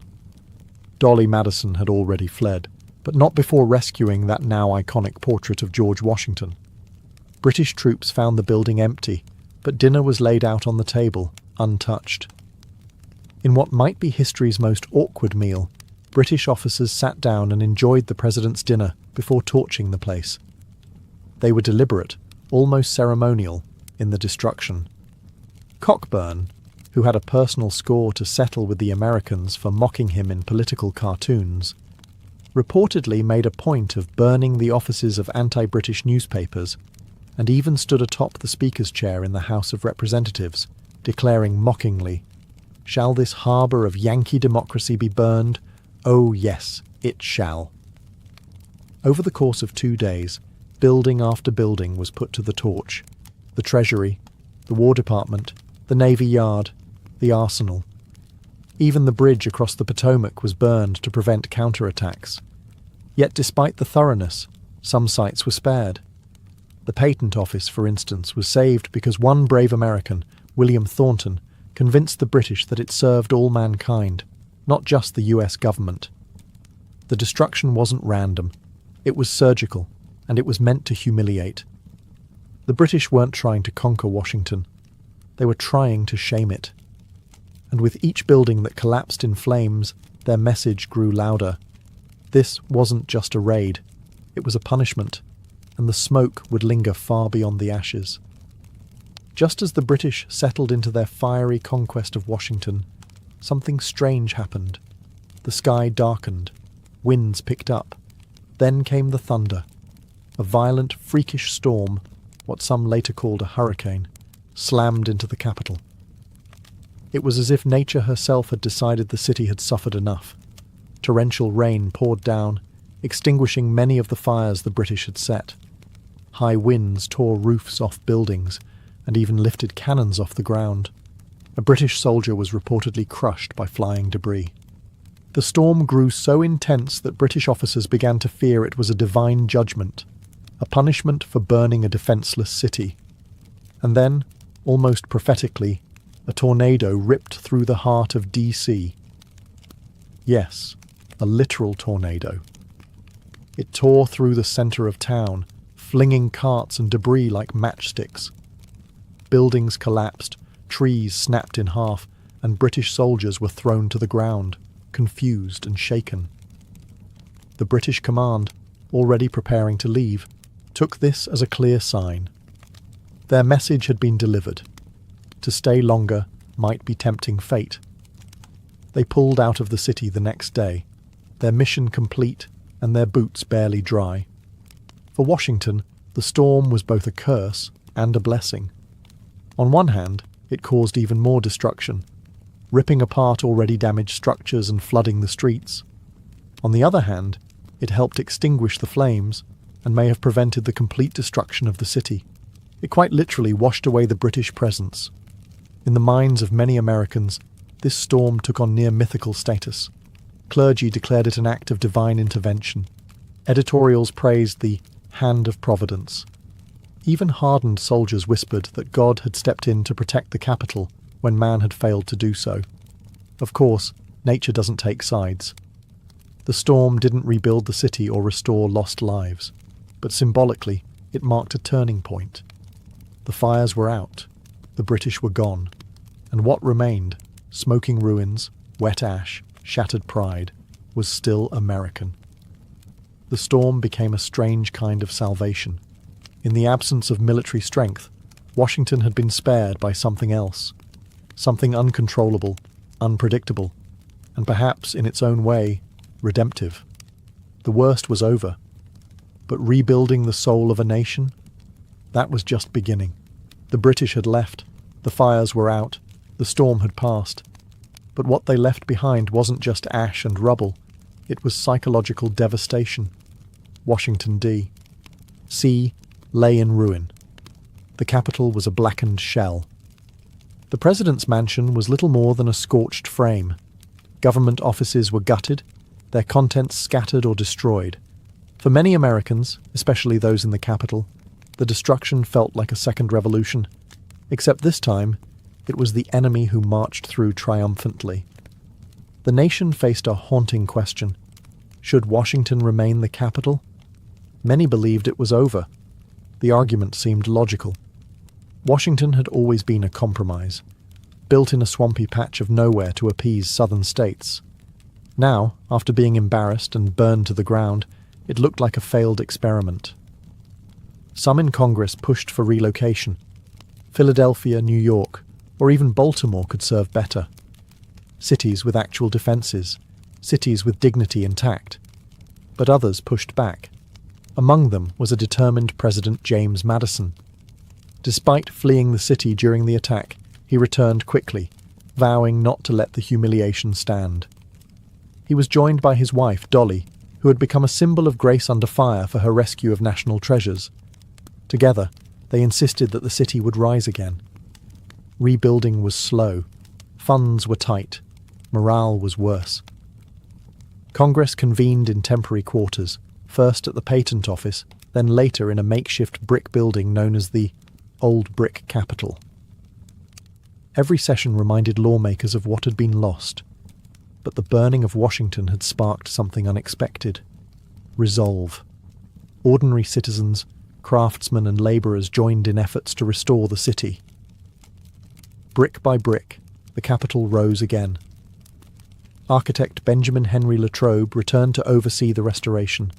A: Dolly Madison had already fled, but not before rescuing that now iconic portrait of George Washington. British troops found the building empty, but dinner was laid out on the table, untouched. In what might be history's most awkward meal, British officers sat down and enjoyed the President's dinner before torching the place. They were deliberate, almost ceremonial, in the destruction. Cockburn, who had a personal score to settle with the Americans for mocking him in political cartoons, reportedly made a point of burning the offices of anti-British newspapers, and even stood atop the Speaker's chair in the House of Representatives, declaring mockingly, "Shall this harbour of Yankee democracy be burned? Oh yes, it shall." Over the course of 2 days, building after building was put to the torch. The Treasury, the War Department, the Navy Yard, the Arsenal. Even the bridge across the Potomac was burned to prevent counterattacks. Yet despite the thoroughness, some sites were spared. The Patent Office, for instance, was saved because one brave American, William Thornton, convinced the British that it served all mankind, not just the US government. The destruction wasn't random. It was surgical, and it was meant to humiliate. The British weren't trying to conquer Washington. They were trying to shame it. And with each building that collapsed in flames, their message grew louder. This wasn't just a raid. It was a punishment, and the smoke would linger far beyond the ashes. Just as the British settled into their fiery conquest of Washington, something strange happened. The sky darkened. Winds picked up. Then came the thunder. A violent, freakish storm, what some later called a hurricane, slammed into the capital. It was as if nature herself had decided the city had suffered enough. Torrential rain poured down, extinguishing many of the fires the British had set. High winds tore roofs off buildings and even lifted cannons off the ground. A British soldier was reportedly crushed by flying debris. The storm grew so intense that British officers began to fear it was a divine judgment, a punishment for burning a defenceless city. And then, almost prophetically, a tornado ripped through the heart of DC. Yes, a literal tornado. It tore through the centre of town, flinging carts and debris like matchsticks. Buildings collapsed, trees snapped in half, and British soldiers were thrown to the ground, confused and shaken. The British command, already preparing to leave, took this as a clear sign. Their message had been delivered. To stay longer might be tempting fate. They pulled out of the city the next day, their mission complete and their boots barely dry. For Washington, the storm was both a curse and a blessing. On one hand, it caused even more destruction, ripping apart already damaged structures and flooding the streets. On the other hand, it helped extinguish the flames and may have prevented the complete destruction of the city. It quite literally washed away the British presence. In the minds of many Americans, this storm took on near mythical status. Clergy declared it an act of divine intervention. Editorials praised the hand of providence. Even hardened soldiers whispered that God had stepped in to protect the capital when man had failed to do so. Of course, nature doesn't take sides. The storm didn't rebuild the city or restore lost lives, but symbolically, it marked a turning point. The fires were out, the British were gone, and what remained, smoking ruins, wet ash, shattered pride, was still American. The storm became a strange kind of salvation. In the absence of military strength, Washington had been spared by something else, something uncontrollable, unpredictable, and perhaps, in its own way, redemptive. The worst was over, but rebuilding the soul of a nation? That was just beginning. The British had left, the fires were out, the storm had passed. But what they left behind wasn't just ash and rubble, it was psychological devastation. Washington, D.C. lay in ruin. The capital was a blackened shell. The president's mansion was little more than a scorched frame. Government offices were gutted, their contents scattered or destroyed. For many Americans, especially those in the capital, the destruction felt like a second revolution. Except this time, it was the enemy who marched through triumphantly. The nation faced a haunting question. Should Washington remain the capital? Many believed it was over. The argument seemed logical. Washington had always been a compromise, built in a swampy patch of nowhere to appease southern states. Now, after being embarrassed and burned to the ground, it looked like a failed experiment. Some in Congress pushed for relocation. Philadelphia, New York, or even Baltimore could serve better. Cities with actual defences, cities with dignity intact. but others pushed back. Among them was a determined President James Madison. Despite fleeing the city during the attack, he returned quickly, vowing not to let the humiliation stand. He was joined by his wife, Dolly, who had become a symbol of grace under fire for her rescue of national treasures. Together, they insisted that the city would rise again. Rebuilding was slow, funds were tight, morale was worse. Congress convened in temporary quarters, first at the Patent Office, then later in a makeshift brick building known as the Old Brick Capitol. Every session reminded lawmakers of what had been lost, but the burning of Washington had sparked something unexpected. Resolve. Ordinary citizens, craftsmen and labourers joined in efforts to restore the city. Brick by brick, the Capitol rose again. Architect Benjamin Henry Latrobe returned to oversee the restoration.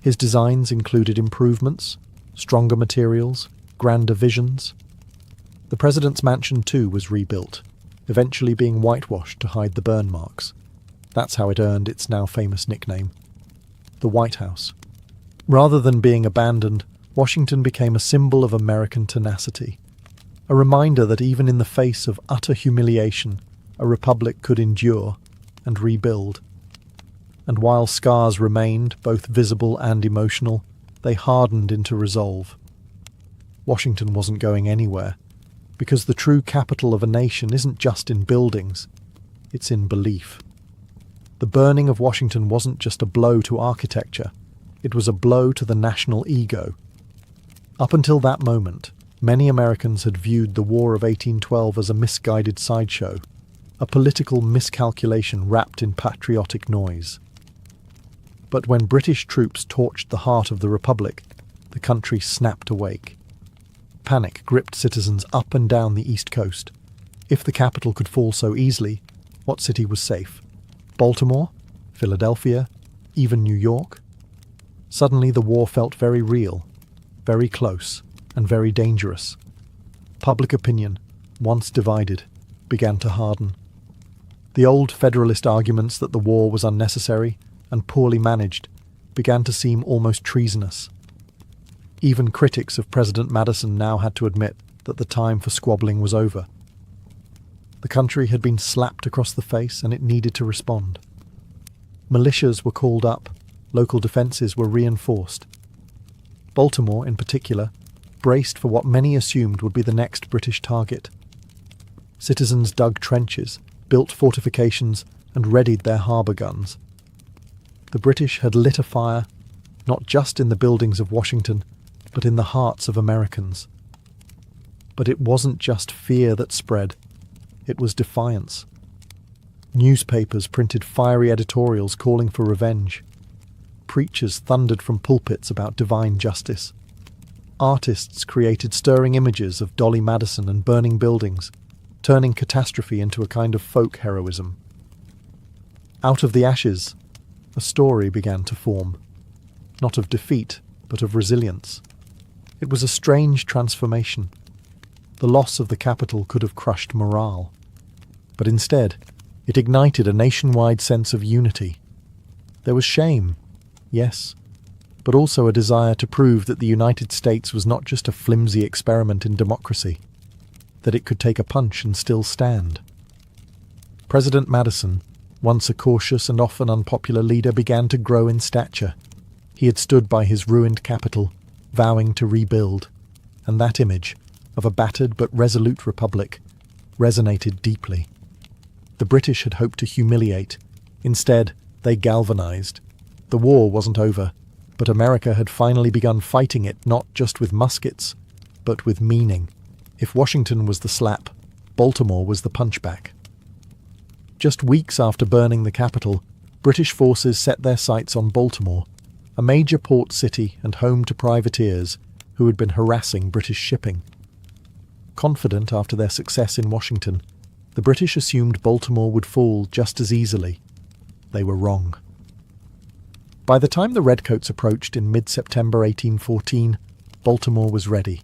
A: His designs included improvements, stronger materials, grander visions. The president's mansion too was rebuilt, eventually being whitewashed to hide the burn marks. That's how it earned its now famous nickname, the White House. Rather than being abandoned, Washington became a symbol of American tenacity, a reminder that even in the face of utter humiliation, a republic could endure and rebuild. And while scars remained, both visible and emotional, they hardened into resolve. Washington wasn't going anywhere, because the true capital of a nation isn't just in buildings, it's in belief. The burning of Washington wasn't just a blow to architecture, it was a blow to the national ego. Up until that moment, many Americans had viewed the War of 1812 as a misguided sideshow, a political miscalculation wrapped in patriotic noise. But when British troops torched the heart of the Republic, the country snapped awake. Panic gripped citizens up and down the East Coast. If the capital could fall so easily, what city was safe? Baltimore? Philadelphia? Even New York? Suddenly the war felt very real, very close, and very dangerous. Public opinion, once divided, began to harden. The old Federalist arguments that the war was unnecessary and poorly managed began to seem almost treasonous. Even critics of President Madison now had to admit that the time for squabbling was over. The country had been slapped across the face and it needed to respond. Militias were called up, local defences were reinforced. Baltimore, in particular, braced for what many assumed would be the next British target. Citizens dug trenches, built fortifications, and readied their harbour guns. The British had lit a fire, not just in the buildings of Washington, but in the hearts of Americans. But it wasn't just fear that spread, it was defiance. Newspapers printed fiery editorials calling for revenge. Preachers thundered from pulpits about divine justice. Artists created stirring images of Dolly Madison and burning buildings, turning catastrophe into a kind of folk heroism. Out of the ashes, a story began to form, not of defeat, but of resilience. It was a strange transformation. The loss of the capital could have crushed morale, but instead, it ignited a nationwide sense of unity. There was shame, yes, but also a desire to prove that the United States was not just a flimsy experiment in democracy, that it could take a punch and still stand. President Madison, once a cautious and often unpopular leader, began to grow in stature. He had stood by his ruined capital, vowing to rebuild, and that image, of a battered but resolute republic, resonated deeply. The British had hoped to humiliate. Instead, they galvanized. The war wasn't over, but America had finally begun fighting it not just with muskets, but with meaning. If Washington was the slap, Baltimore was the punchback. Just weeks after burning the capital, British forces set their sights on Baltimore, a major port city and home to privateers who had been harassing British shipping. Confident after their success in Washington, the British assumed Baltimore would fall just as easily. They were wrong. By the time the Redcoats approached in mid-September 1814, Baltimore was ready.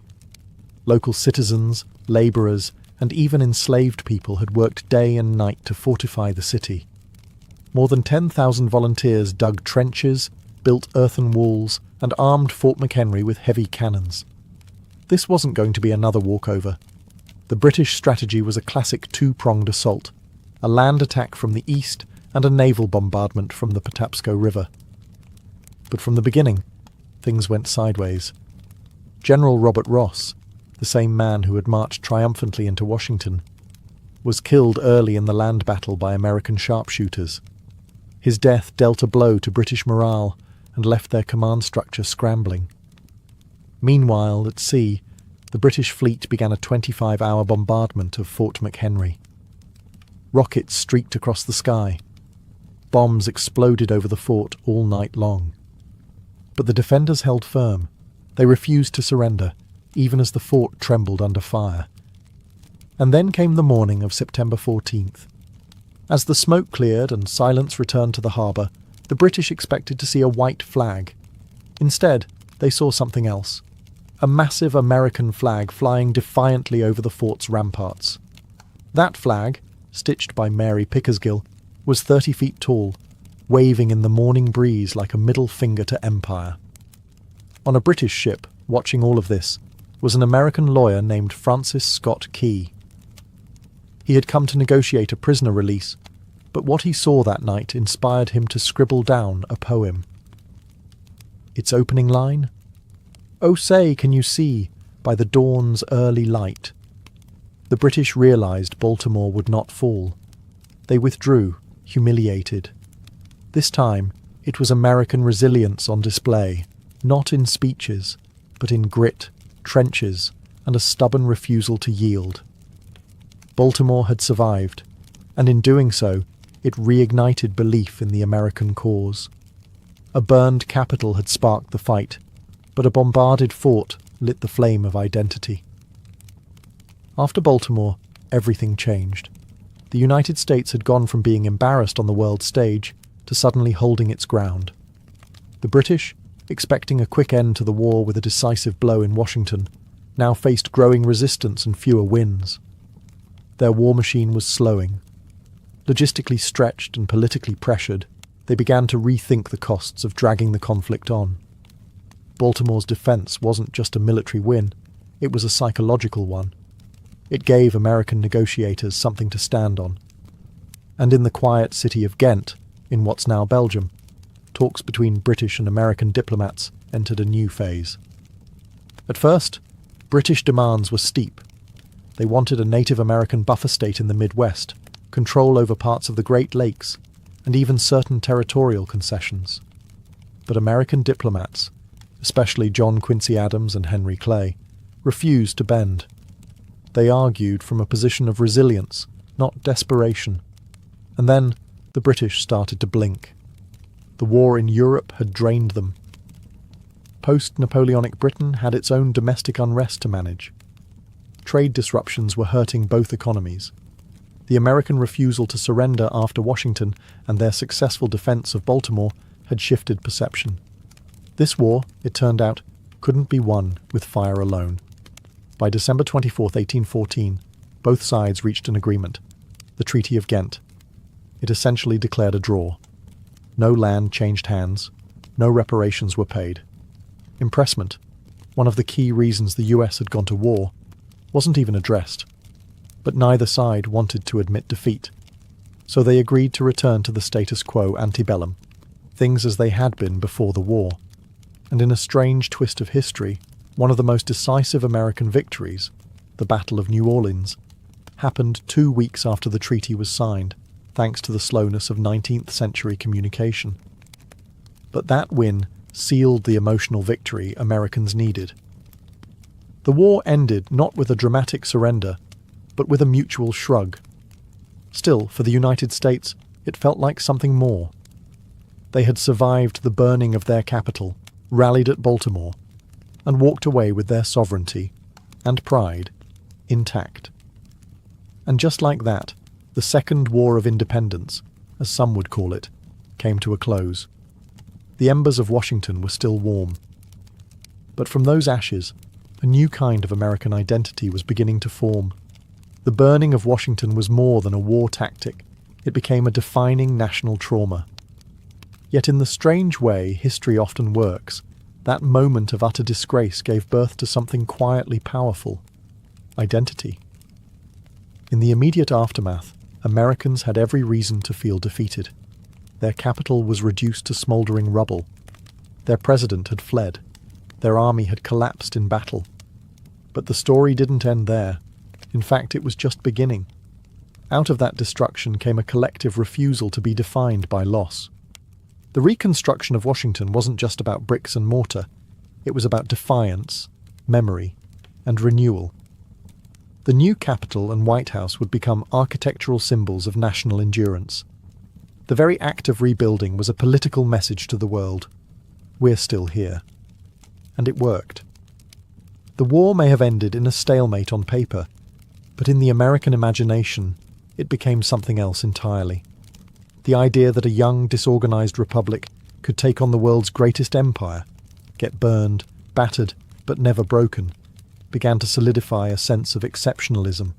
A: Local citizens, labourers, and even enslaved people had worked day and night to fortify the city. More than 10,000 volunteers dug trenches, built earthen walls, and armed Fort McHenry with heavy cannons. This wasn't going to be another walkover. The British strategy was a classic two-pronged assault, a land attack from the east and a naval bombardment from the Patapsco River. But from the beginning, things went sideways. General Robert Ross, the same man who had marched triumphantly into Washington, was killed early in the land battle by American sharpshooters. His death dealt a blow to British morale and left their command structure scrambling. Meanwhile, at sea, the British fleet began a 25-hour bombardment of Fort McHenry. Rockets streaked across the sky. Bombs exploded over the fort all night long. But the defenders held firm. They refused to surrender, even as the fort trembled under fire. And then came the morning of September 14th. As the smoke cleared and silence returned to the harbour, the British expected to see a white flag. Instead, they saw something else. A massive American flag flying defiantly over the fort's ramparts. That flag, stitched by Mary Pickersgill, was 30 feet tall, waving in the morning breeze like a middle finger to empire. On a British ship, watching all of this, was an American lawyer named Francis Scott Key. He had come to negotiate a prisoner release, but what he saw that night inspired him to scribble down a poem. Its opening line? "Oh say, can you see, by the dawn's early light?" The British realised Baltimore would not fall. They withdrew, humiliated. This time, it was American resilience on display, not in speeches, but in grit, trenches, and a stubborn refusal to yield. Baltimore had survived, and in doing so, it reignited belief in the American cause. A burned capital had sparked the fight, but a bombarded fort lit the flame of identity. After Baltimore, everything changed. The United States had gone from being embarrassed on the world stage to suddenly holding its ground. The British, expecting a quick end to the war with a decisive blow in Washington, now faced growing resistance and fewer wins. Their war machine was slowing. Logistically stretched and politically pressured, they began to rethink the costs of dragging the conflict on. Baltimore's defense wasn't just a military win, it was a psychological one. It gave American negotiators something to stand on. And in the quiet city of Ghent, in what's now Belgium, talks between British and American diplomats entered a new phase. At first, British demands were steep. They wanted a Native American buffer state in the Midwest, control over parts of the Great Lakes, and even certain territorial concessions. But American diplomats, especially John Quincy Adams and Henry Clay, refused to bend. They argued from a position of resilience, not desperation. And then the British started to blink. The war in Europe had drained them. Post-Napoleonic Britain had its own domestic unrest to manage. Trade disruptions were hurting both economies. The American refusal to surrender after Washington and their successful defense of Baltimore had shifted perception. This war, it turned out, couldn't be won with fire alone. By December 24, 1814, both sides reached an agreement, the Treaty of Ghent. It essentially declared a draw. No land changed hands, no reparations were paid. Impressment, one of the key reasons the US had gone to war, wasn't even addressed. But neither side wanted to admit defeat, so they agreed to return to the status quo antebellum, things as they had been before the war. And in a strange twist of history, one of the most decisive American victories, the Battle of New Orleans, happened 2 weeks after the treaty was signed, thanks to the slowness of 19th century communication. But that win sealed the emotional victory Americans needed. The war ended not with a dramatic surrender, but with a mutual shrug. Still, for the United States, it felt like something more. They had survived the burning of their capital, rallied at Baltimore, and walked away with their sovereignty and pride intact. And just like that, the Second War of Independence, as some would call it, came to a close. The embers of Washington were still warm. But from those ashes, a new kind of American identity was beginning to form. The burning of Washington was more than a war tactic. It became a defining national trauma. Yet in the strange way history often works, that moment of utter disgrace gave birth to something quietly powerful: identity. In the immediate aftermath, Americans had every reason to feel defeated. Their capital was reduced to smouldering rubble. Their president had fled. Their army had collapsed in battle. But the story didn't end there. In fact, it was just beginning. Out of that destruction came a collective refusal to be defined by loss. The reconstruction of Washington wasn't just about bricks and mortar. It was about defiance, memory, and renewal. The new Capitol and White House would become architectural symbols of national endurance. The very act of rebuilding was a political message to the world. We're still here. And it worked. The war may have ended in a stalemate on paper, but in the American imagination, it became something else entirely. The idea that a young, disorganized republic could take on the world's greatest empire, get burned, battered, but never broken, began to solidify a sense of exceptionalism.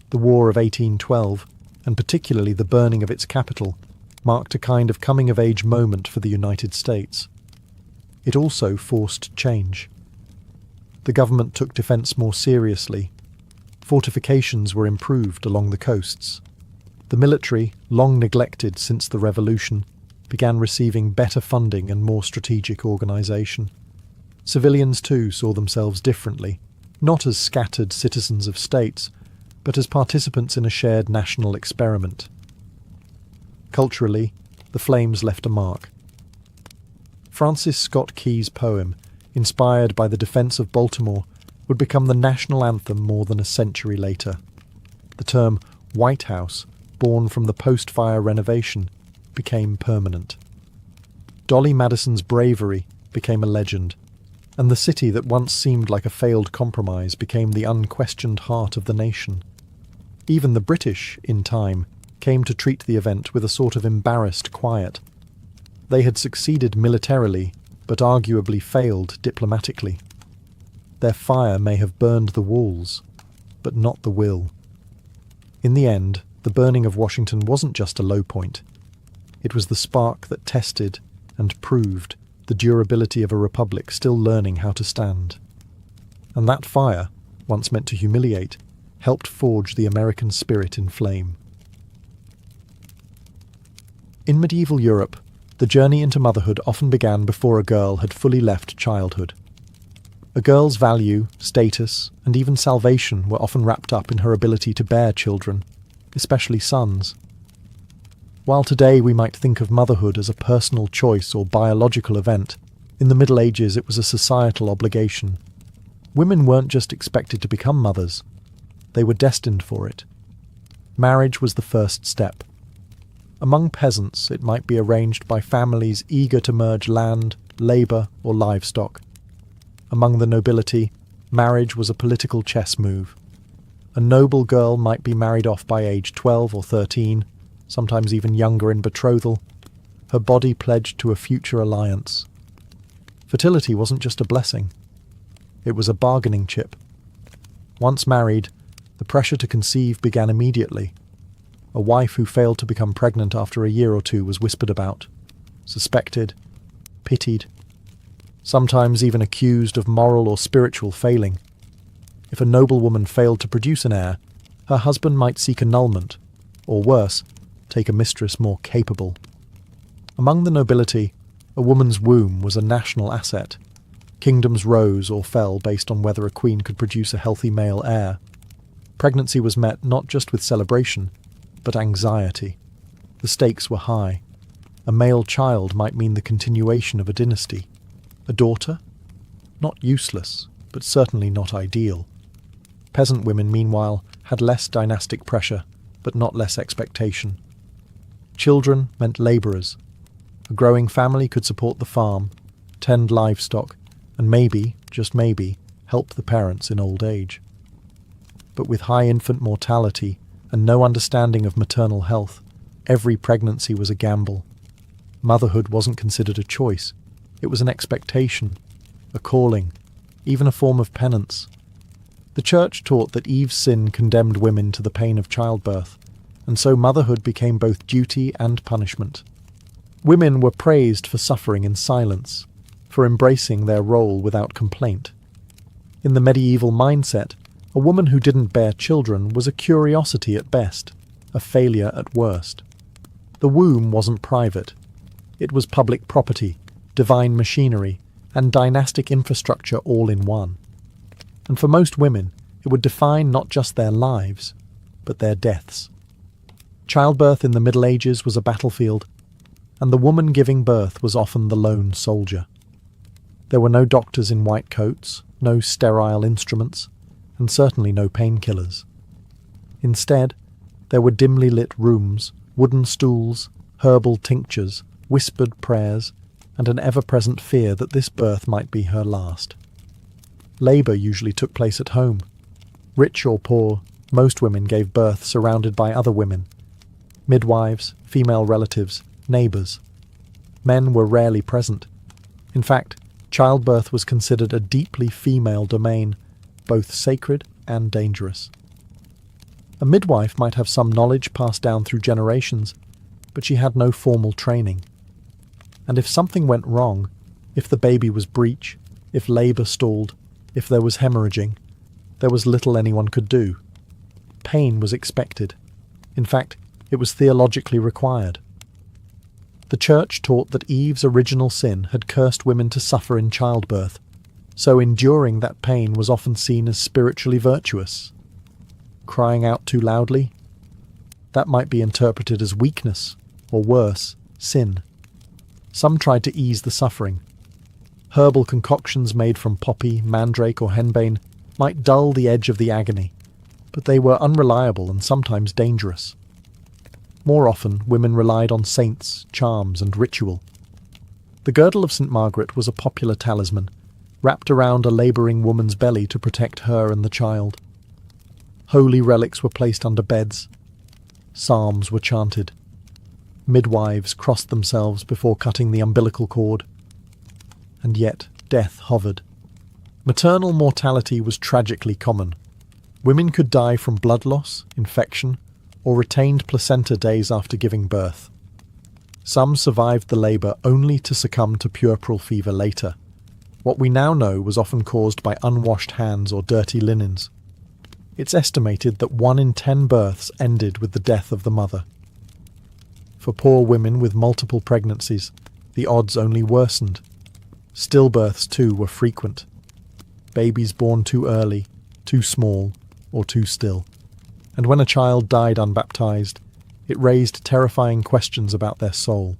A: The War of 1812, and particularly the burning of its capital, marked a kind of coming-of-age moment for the United States. It also forced change. The government took defence more seriously. Fortifications were improved along the coasts. The military, long neglected since the Revolution, began receiving better funding and more strategic organisation. Civilians too saw themselves differently, not as scattered citizens of states, but as participants in a shared national experiment. Culturally, the flames left a mark. Francis Scott Key's poem, inspired by the defence of Baltimore, would become the national anthem more than a century later. The term White House, born from the post-fire renovation, became permanent. Dolly Madison's bravery became a legend, and the city that once seemed like a failed compromise became the unquestioned heart of the nation. Even the British, in time, came to treat the event with a sort of embarrassed quiet. They had succeeded militarily, but arguably failed diplomatically. Their fire may have burned the walls, but not the will. In the end, the burning of Washington wasn't just a low point. It was the spark that tested and proved the durability of a republic still learning how to stand. And that fire, once meant to humiliate, helped forge the American spirit in flame. In medieval Europe, the journey into motherhood often began before a girl had fully left childhood. A girl's value, status, and even salvation were often wrapped up in her ability to bear children, especially sons. While today we might think of motherhood as a personal choice or biological event, in the Middle Ages it was a societal obligation. Women weren't just expected to become mothers, they were destined for it. Marriage was the first step. Among peasants, it might be arranged by families eager to merge land, labour, or livestock. Among the nobility, marriage was a political chess move. A noble girl might be married off by age 12 or 13, sometimes even younger in betrothal, her body pledged to a future alliance. Fertility wasn't just a blessing. It was a bargaining chip. Once married, the pressure to conceive began immediately. A wife who failed to become pregnant after a year or two was whispered about, suspected, pitied, sometimes even accused of moral or spiritual failing. If a noblewoman failed to produce an heir, her husband might seek annulment, or worse, take a mistress more capable. Among the nobility, a woman's womb was a national asset. Kingdoms rose or fell based on whether a queen could produce a healthy male heir. Pregnancy was met not just with celebration, but anxiety. The stakes were high. A male child might mean the continuation of a dynasty. A daughter? Not useless, but certainly not ideal. Peasant women, meanwhile, had less dynastic pressure, but not less expectation. Children meant labourers. A growing family could support the farm, tend livestock, and maybe, just maybe, help the parents in old age. But with high infant mortality and no understanding of maternal health, every pregnancy was a gamble. Motherhood wasn't considered a choice. It was an expectation, a calling, even a form of penance. The Church taught that Eve's sin condemned women to the pain of childbirth, and so motherhood became both duty and punishment. Women were praised for suffering in silence, for embracing their role without complaint. In the medieval mindset, a woman who didn't bear children was a curiosity at best, a failure at worst. The womb wasn't private. It was public property, divine machinery, and dynastic infrastructure all in one. And for most women, it would define not just their lives, but their deaths. Childbirth in the Middle Ages was a battlefield, and the woman giving birth was often the lone soldier. There were no doctors in white coats, no sterile instruments, and certainly no painkillers. Instead, there were dimly lit rooms, wooden stools, herbal tinctures, whispered prayers, and an ever-present fear that this birth might be her last. Labour usually took place at home. Rich or poor, most women gave birth surrounded by other women. Midwives, female relatives, neighbours. Men were rarely present. In fact, childbirth was considered a deeply female domain, both sacred and dangerous. A midwife might have some knowledge passed down through generations, but she had no formal training. And if something went wrong, if the baby was breech, if labour stalled, if there was hemorrhaging, there was little anyone could do. Pain was expected. In fact, it was theologically required. The Church taught that Eve's original sin had cursed women to suffer in childbirth, so enduring that pain was often seen as spiritually virtuous. Crying out too loudly? That might be interpreted as weakness, or worse, sin. Some tried to ease the suffering. Herbal concoctions made from poppy, mandrake, or henbane might dull the edge of the agony, but they were unreliable and sometimes dangerous. More often, women relied on saints, charms, and ritual. The girdle of St. Margaret was a popular talisman, wrapped around a labouring woman's belly to protect her and the child. Holy relics were placed under beds. Psalms were chanted. Midwives crossed themselves before cutting the umbilical cord. And yet, death hovered. Maternal mortality was tragically common. Women could die from blood loss, infection, or retained placenta days after giving birth. Some survived the labour only to succumb to puerperal fever later. What we now know was often caused by unwashed hands or dirty linens. It's estimated that 1 in 10 births ended with the death of the mother. For poor women with multiple pregnancies, the odds only worsened. Stillbirths, too, were frequent. Babies born too early, too small, or too still. And when a child died unbaptized, it raised terrifying questions about their soul.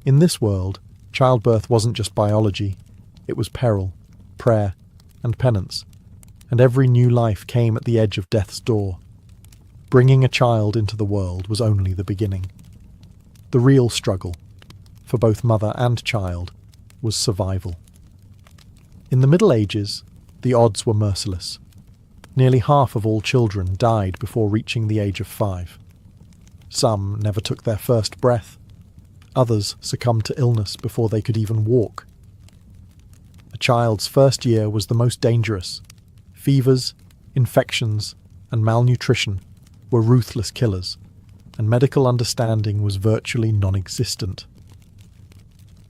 A: In this world, childbirth wasn't just biology, it was peril, prayer, and penance, and every new life came at the edge of death's door. Bringing a child into the world was only the beginning. The real struggle, for both mother and child, was survival. In the Middle Ages, the odds were merciless. Nearly half of all children died before reaching the age of 5. Some never took their first breath. Others succumbed to illness before they could even walk. A child's first year was the most dangerous. Fevers, infections, and malnutrition were ruthless killers, and medical understanding was virtually non-existent.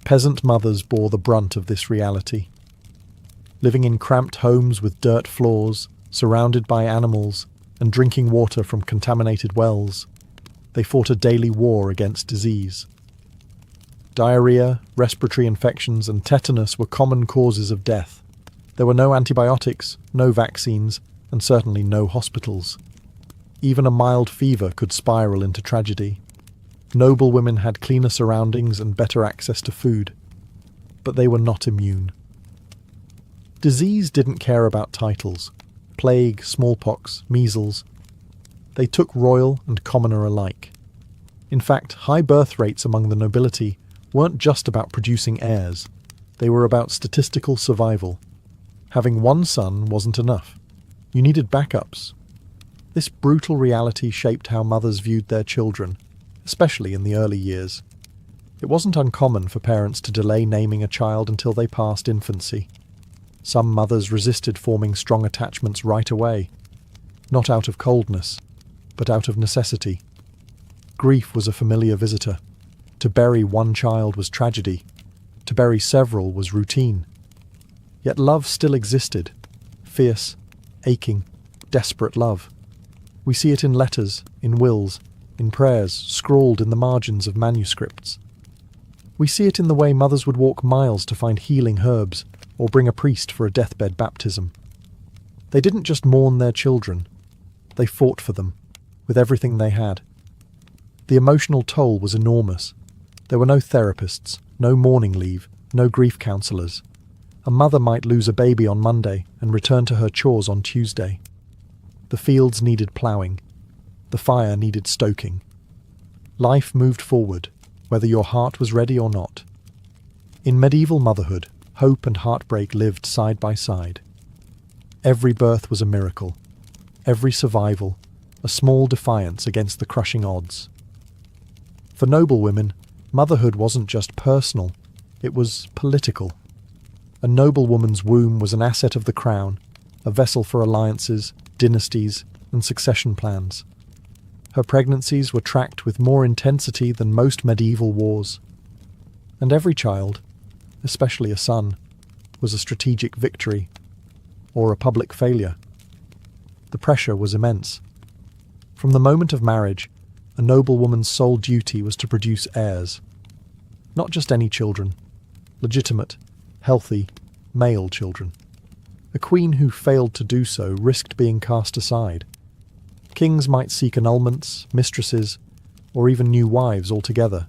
A: Peasant mothers bore the brunt of this reality. Living in cramped homes with dirt floors, surrounded by animals, and drinking water from contaminated wells, they fought a daily war against disease. Diarrhea, respiratory infections, and tetanus were common causes of death. There were no antibiotics, no vaccines, and certainly no hospitals. Even a mild fever could spiral into tragedy. Noble women had cleaner surroundings and better access to food, but they were not immune. Disease didn't care about titles. Plague, smallpox, measles. They took royal and commoner alike. In fact, high birth rates among the nobility weren't just about producing heirs. They were about statistical survival. Having one son wasn't enough. You needed backups. This brutal reality shaped how mothers viewed their children, especially in the early years. It wasn't uncommon for parents to delay naming a child until they passed infancy. Some mothers resisted forming strong attachments right away, not out of coldness, but out of necessity. Grief was a familiar visitor. To bury one child was tragedy. To bury several was routine. Yet love still existed. Fierce, aching, desperate love. We see it in letters, in wills, in prayers scrawled in the margins of manuscripts. We see it in the way mothers would walk miles to find healing herbs or bring a priest for a deathbed baptism. They didn't just mourn their children. They fought for them, with everything they had. The emotional toll was enormous. There were no therapists, no mourning leave, no grief counsellors. A mother might lose a baby on Monday and return to her chores on Tuesday. The fields needed ploughing. The fire needed stoking. Life moved forward, whether your heart was ready or not. In medieval motherhood, hope and heartbreak lived side by side. Every birth was a miracle. Every survival, a small defiance against the crushing odds. For noble women, motherhood wasn't just personal, it was political. A noble woman's womb was an asset of the crown, a vessel for alliances, dynasties, and succession plans. Her pregnancies were tracked with more intensity than most medieval wars. And every child, especially a son, was a strategic victory, or a public failure. The pressure was immense. From the moment of marriage, a noble woman's sole duty was to produce heirs. Not just any children, legitimate, healthy, male children. A queen who failed to do so risked being cast aside. Kings might seek annulments, mistresses, or even new wives altogether.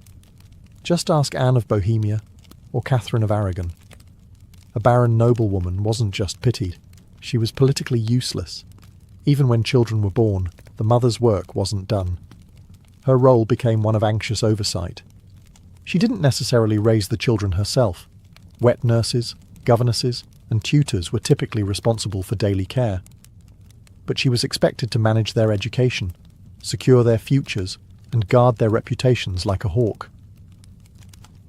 A: Just ask Anne of Bohemia or Catherine of Aragon. A barren noblewoman wasn't just pitied, she was politically useless. Even when children were born, the mother's work wasn't done. Her role became one of anxious oversight. She didn't necessarily raise the children herself. Wet nurses, governesses, and tutors were typically responsible for daily care. But she was expected to manage their education, secure their futures, and guard their reputations like a hawk.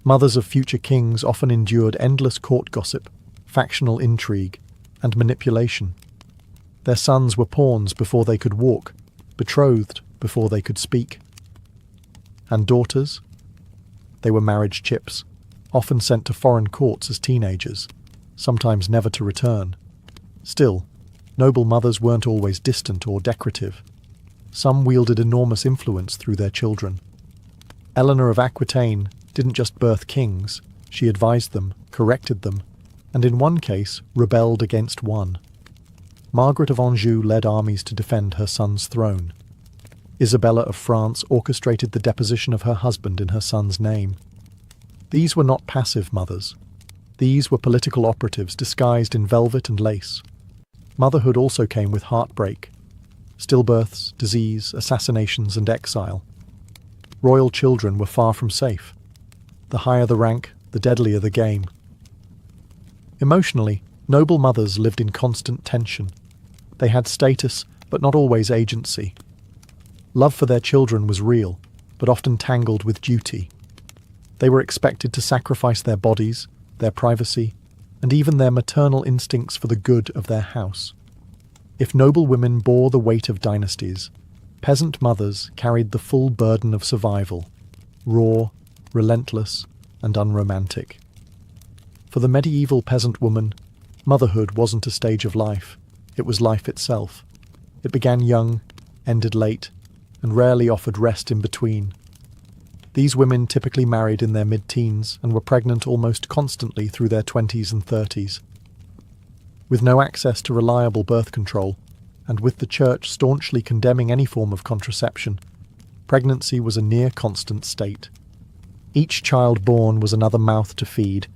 A: Mothers of future kings often endured endless court gossip, factional intrigue, and manipulation. Their sons were pawns before they could walk, betrothed before they could speak. And daughters? They were marriage chips, often sent to foreign courts as teenagers, sometimes never to return. Still, noble mothers weren't always distant or decorative. Some wielded enormous influence through their children. Eleanor of Aquitaine didn't just birth kings, she advised them, corrected them, and in one case rebelled against one. Margaret of Anjou led armies to defend her son's throne. Isabella of France orchestrated the deposition of her husband in her son's name. These were not passive mothers. These were political operatives disguised in velvet and lace. Motherhood also came with heartbreak, stillbirths, disease, assassinations, and exile. Royal children were far from safe. The higher the rank, the deadlier the game. Emotionally, noble mothers lived in constant tension. They had status, but not always agency. Love for their children was real, but often tangled with duty. They were expected to sacrifice their bodies, their privacy, and even their maternal instincts for the good of their house. If noble women bore the weight of dynasties, peasant mothers carried the full burden of survival, raw, relentless, and unromantic. For the medieval peasant woman, motherhood wasn't a stage of life, it was life itself. It began young, ended late, and rarely offered rest in between. These women typically married in their mid-teens and were pregnant almost constantly through their 20s and 30s. With no access to reliable birth control, and with the church staunchly condemning any form of contraception, pregnancy was a near-constant state. Each child born was another mouth to feed,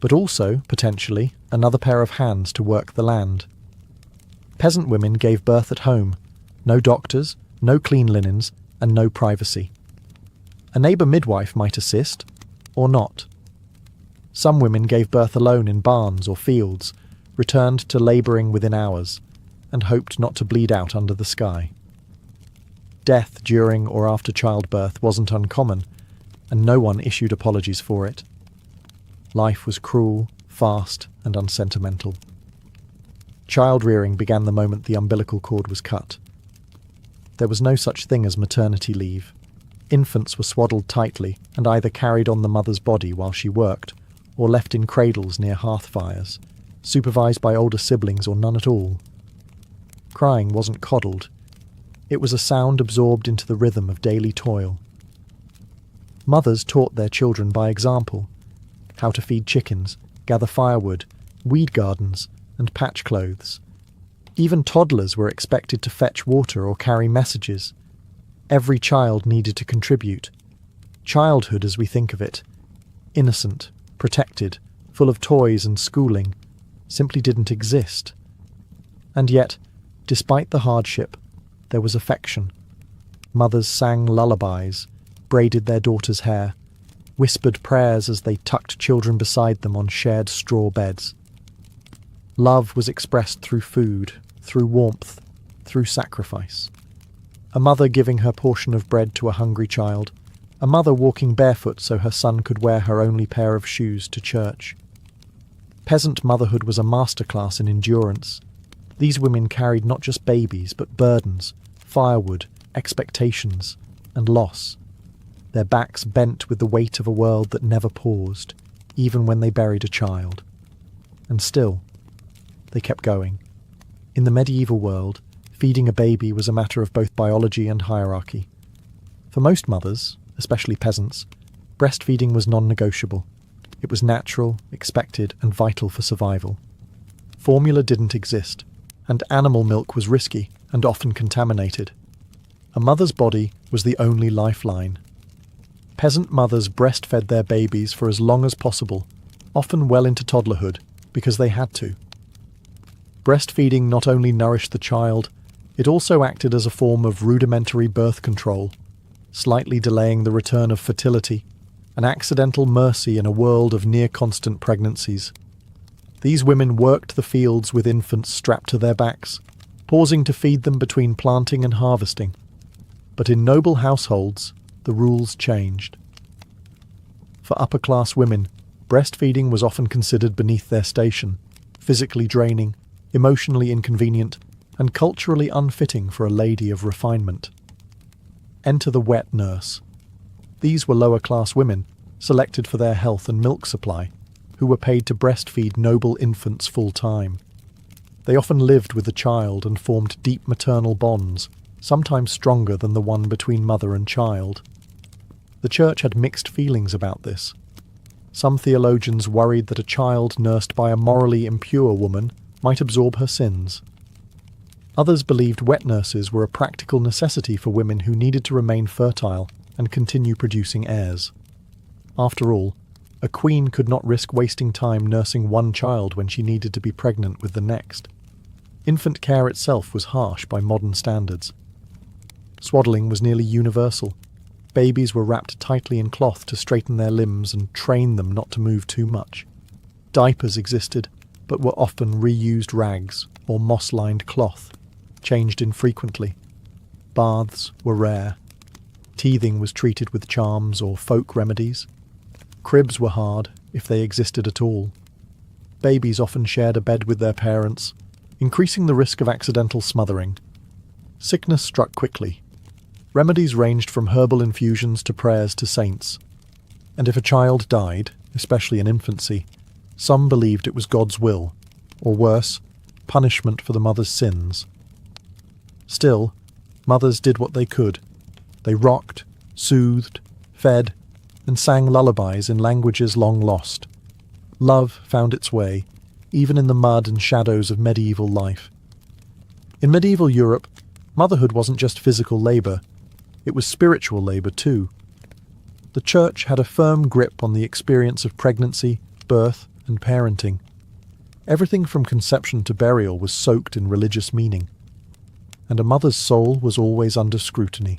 A: but also, potentially, another pair of hands to work the land. Peasant women gave birth at home. No doctors, no clean linens, and no privacy. A neighbour midwife might assist, or not. Some women gave birth alone in barns or fields, returned to labouring within hours, and hoped not to bleed out under the sky. Death during or after childbirth wasn't uncommon, and no one issued apologies for it. Life was cruel, fast, and unsentimental. Child-rearing began the moment the umbilical cord was cut. There was no such thing as maternity leave. Infants were swaddled tightly and either carried on the mother's body while she worked, or left in cradles near hearth fires, supervised by older siblings or none at all. Crying wasn't coddled. It was a sound absorbed into the rhythm of daily toil. Mothers taught their children by example, how to feed chickens, gather firewood, weed gardens, and patch clothes. Even toddlers were expected to fetch water or carry messages. Every child needed to contribute. Childhood, as we think of it, innocent, protected, full of toys and schooling, simply didn't exist. And yet, despite the hardship, there was affection. Mothers sang lullabies, braided their daughters' hair, whispered prayers as they tucked children beside them on shared straw beds. Love was expressed through food, through warmth, through sacrifice. A mother giving her portion of bread to a hungry child, a mother walking barefoot so her son could wear her only pair of shoes to church. Peasant motherhood was a masterclass in endurance. These women carried not just babies, but burdens, firewood, expectations, and loss. Their backs bent with the weight of a world that never paused, even when they buried a child. And still, they kept going. In the medieval world, feeding a baby was a matter of both biology and hierarchy. For most mothers, especially peasants, breastfeeding was non-negotiable. It was natural, expected, and vital for survival. Formula didn't exist, and animal milk was risky and often contaminated. A mother's body was the only lifeline. Peasant mothers breastfed their babies for as long as possible, often well into toddlerhood, because they had to. Breastfeeding not only nourished the child, it also acted as a form of rudimentary birth control, slightly delaying the return of fertility, an accidental mercy in a world of near-constant pregnancies. These women worked the fields with infants strapped to their backs, pausing to feed them between planting and harvesting. But in noble households, the rules changed. For upper-class women, breastfeeding was often considered beneath their station, physically draining, emotionally inconvenient, and culturally unfitting for a lady of refinement. Enter the wet nurse. These were lower-class women, selected for their health and milk supply, who were paid to breastfeed noble infants full-time. They often lived with the child and formed deep maternal bonds, sometimes stronger than the one between mother and child. The Church had mixed feelings about this. Some theologians worried that a child nursed by a morally impure woman might absorb her sins. Others believed wet nurses were a practical necessity for women who needed to remain fertile and continue producing heirs. After all, a queen could not risk wasting time nursing one child when she needed to be pregnant with the next. Infant care itself was harsh by modern standards. Swaddling was nearly universal. Babies were wrapped tightly in cloth to straighten their limbs and train them not to move too much. Diapers existed, but were often reused rags or moss-lined cloth, changed infrequently. Baths were rare. Teething was treated with charms or folk remedies. Cribs were hard, if they existed at all. Babies often shared a bed with their parents, increasing the risk of accidental smothering. Sickness struck quickly. Remedies ranged from herbal infusions to prayers to saints. And if a child died, especially in infancy, some believed it was God's will, or worse, punishment for the mother's sins. Still, mothers did what they could. They rocked, soothed, fed, and sang lullabies in languages long lost. Love found its way, even in the mud and shadows of medieval life. In medieval Europe, motherhood wasn't just physical labour, it was spiritual labour too. The Church had a firm grip on the experience of pregnancy, birth, and parenting. Everything from conception to burial was soaked in religious meaning, and a mother's soul was always under scrutiny.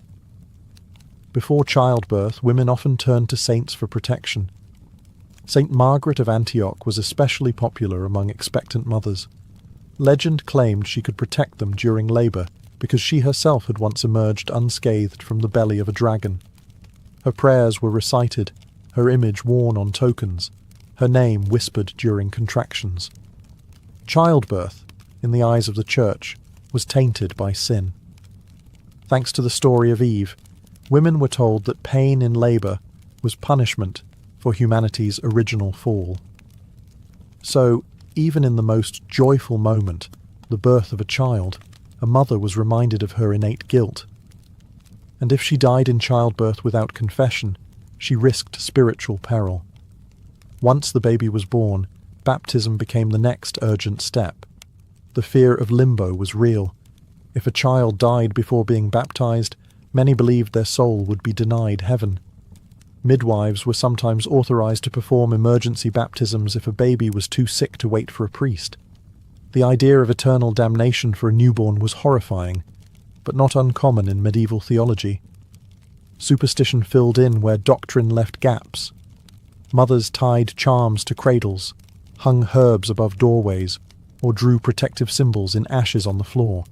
A: Before childbirth, women often turned to saints for protection. Saint Margaret of Antioch was especially popular among expectant mothers. Legend claimed she could protect them during labour because she herself had once emerged unscathed from the belly of a dragon. Her prayers were recited, her image worn on tokens, her name whispered during contractions. Childbirth, in the eyes of the Church, was tainted by sin. Thanks to the story of Eve, women were told that pain in labour was punishment for humanity's original fall. So, even in the most joyful moment, the birth of a child, a mother was reminded of her innate guilt. And if she died in childbirth without confession, she risked spiritual peril. Once the baby was born, baptism became the next urgent step. The fear of limbo was real. If a child died before being baptized, many believed their soul would be denied heaven. Midwives were sometimes authorized to perform emergency baptisms if a baby was too sick to wait for a priest. The idea of eternal damnation for a newborn was horrifying, but not uncommon in medieval theology. Superstition filled in where doctrine left gaps. Mothers tied charms to cradles, hung herbs above doorways, or drew protective symbols in ashes on the floor.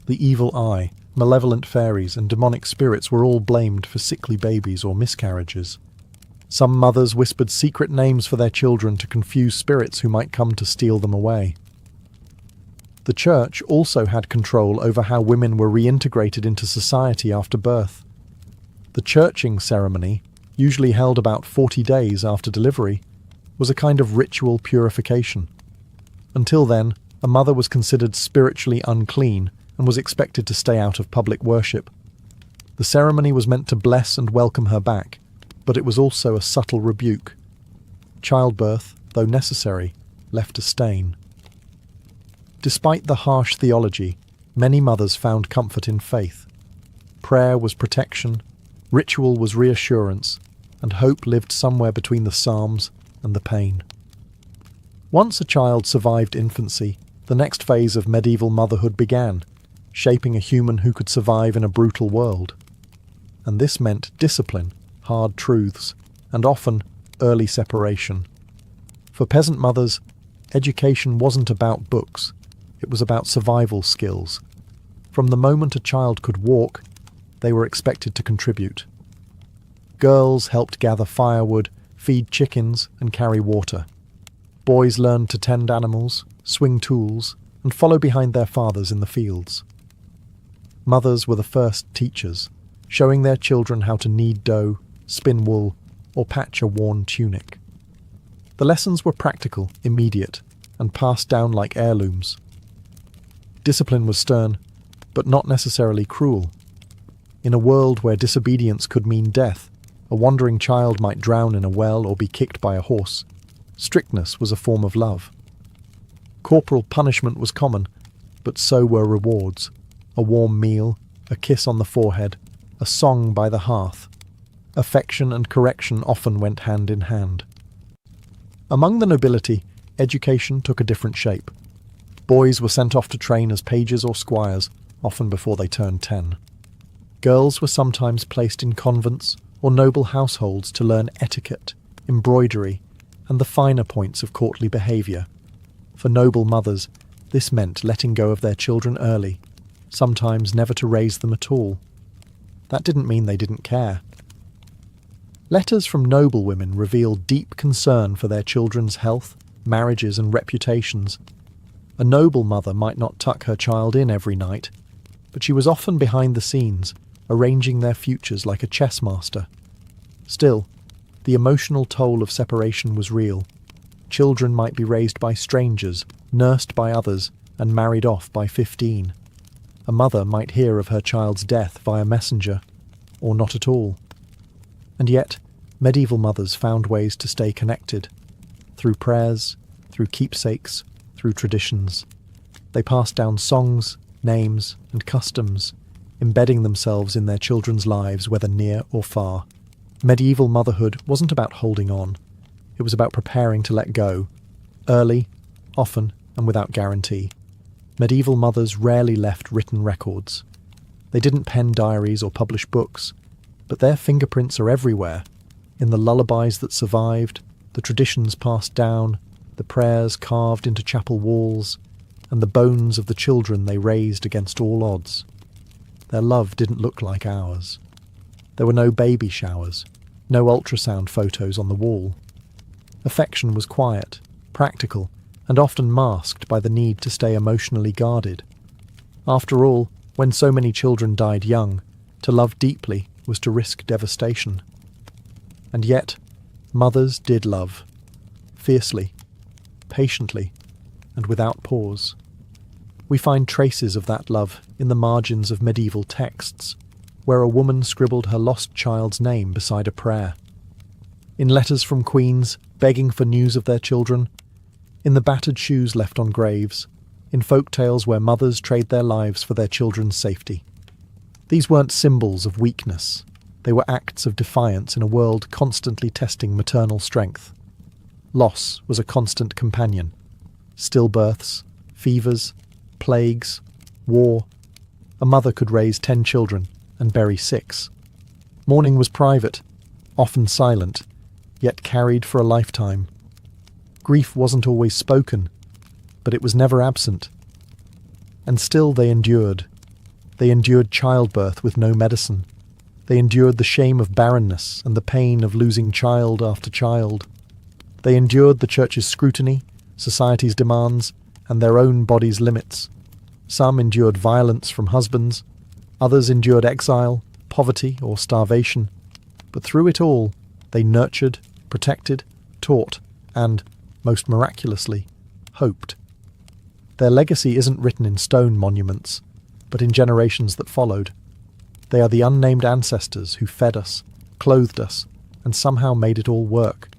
A: The evil eye, malevolent fairies, and demonic spirits were all blamed for sickly babies or miscarriages. Some mothers whispered secret names for their children to confuse spirits who might come to steal them away. The church also had control over how women were reintegrated into society after birth. The churching ceremony, usually held about 40 days after delivery, was a kind of ritual purification. Until then, a mother was considered spiritually unclean and was expected to stay out of public worship. The ceremony was meant to bless and welcome her back, but it was also a subtle rebuke. Childbirth, though necessary, left a stain. Despite the harsh theology, many mothers found comfort in faith. Prayer was protection, ritual was reassurance, and hope lived somewhere between the Psalms and the pain. Once a child survived infancy, the next phase of medieval motherhood began, shaping a human who could survive in a brutal world. And this meant discipline, hard truths, and often early separation. For peasant mothers, education wasn't about books, it was about survival skills. From the moment a child could walk, they were expected to contribute. Girls helped gather firewood, feed chickens, and carry water. Boys learned to tend animals, swing tools, and follow behind their fathers in the fields. Mothers were the first teachers, showing their children how to knead dough, spin wool, or patch a worn tunic. The lessons were practical, immediate, and passed down like heirlooms. Discipline was stern, but not necessarily cruel. In a world where disobedience could mean death, a wandering child might drown in a well or be kicked by a horse. Strictness was a form of love. Corporal punishment was common, but so were rewards. A warm meal, a kiss on the forehead, a song by the hearth. Affection and correction often went hand in hand. Among the nobility, education took a different shape. Boys were sent off to train as pages or squires, often before they turned 10. Girls were sometimes placed in convents or noble households to learn etiquette, embroidery, and the finer points of courtly behaviour. For noble mothers, this meant letting go of their children early, sometimes never to raise them at all. That didn't mean they didn't care. Letters from noble women reveal deep concern for their children's health, marriages, and reputations. A noble mother might not tuck her child in every night, but she was often behind the scenes, arranging their futures like a chess master. Still, the emotional toll of separation was real. Children might be raised by strangers, nursed by others, and married off by 15. A mother might hear of her child's death via messenger, or not at all. And yet, medieval mothers found ways to stay connected. Through prayers, through keepsakes, through traditions. They passed down songs, names, and customs, embedding themselves in their children's lives, whether near or far. Medieval motherhood wasn't about holding on. It was about preparing to let go, early, often, and without guarantee. Medieval mothers rarely left written records. They didn't pen diaries or publish books, but their fingerprints are everywhere, in the lullabies that survived, the traditions passed down, the prayers carved into chapel walls, and the bones of the children they raised against all odds. Their love didn't look like ours. There were no baby showers, no ultrasound photos on the wall. Affection was quiet, practical, and often masked by the need to stay emotionally guarded. After all, when so many children died young, to love deeply was to risk devastation. And yet, mothers did love, fiercely, patiently, and without pause. We find traces of that love in the margins of medieval texts, where a woman scribbled her lost child's name beside a prayer. In letters from queens begging for news of their children, in the battered shoes left on graves, in folk tales where mothers trade their lives for their children's safety. These weren't symbols of weakness. They were acts of defiance in a world constantly testing maternal strength. Loss was a constant companion. Stillbirths, fevers, plagues, war. A mother could raise 10 children and bury 6. Mourning was private, often silent, yet carried for a lifetime. Grief wasn't always spoken, but it was never absent. And still they endured. They endured childbirth with no medicine. They endured the shame of barrenness and the pain of losing child after child. They endured the church's scrutiny, society's demands, and their own body's limits. Some endured violence from husbands, others endured exile, poverty, or starvation. But through it all, they nurtured, protected, taught, and, most miraculously, hoped. Their legacy isn't written in stone monuments, but in generations that followed. They are the unnamed ancestors who fed us, clothed us, and somehow made it all work.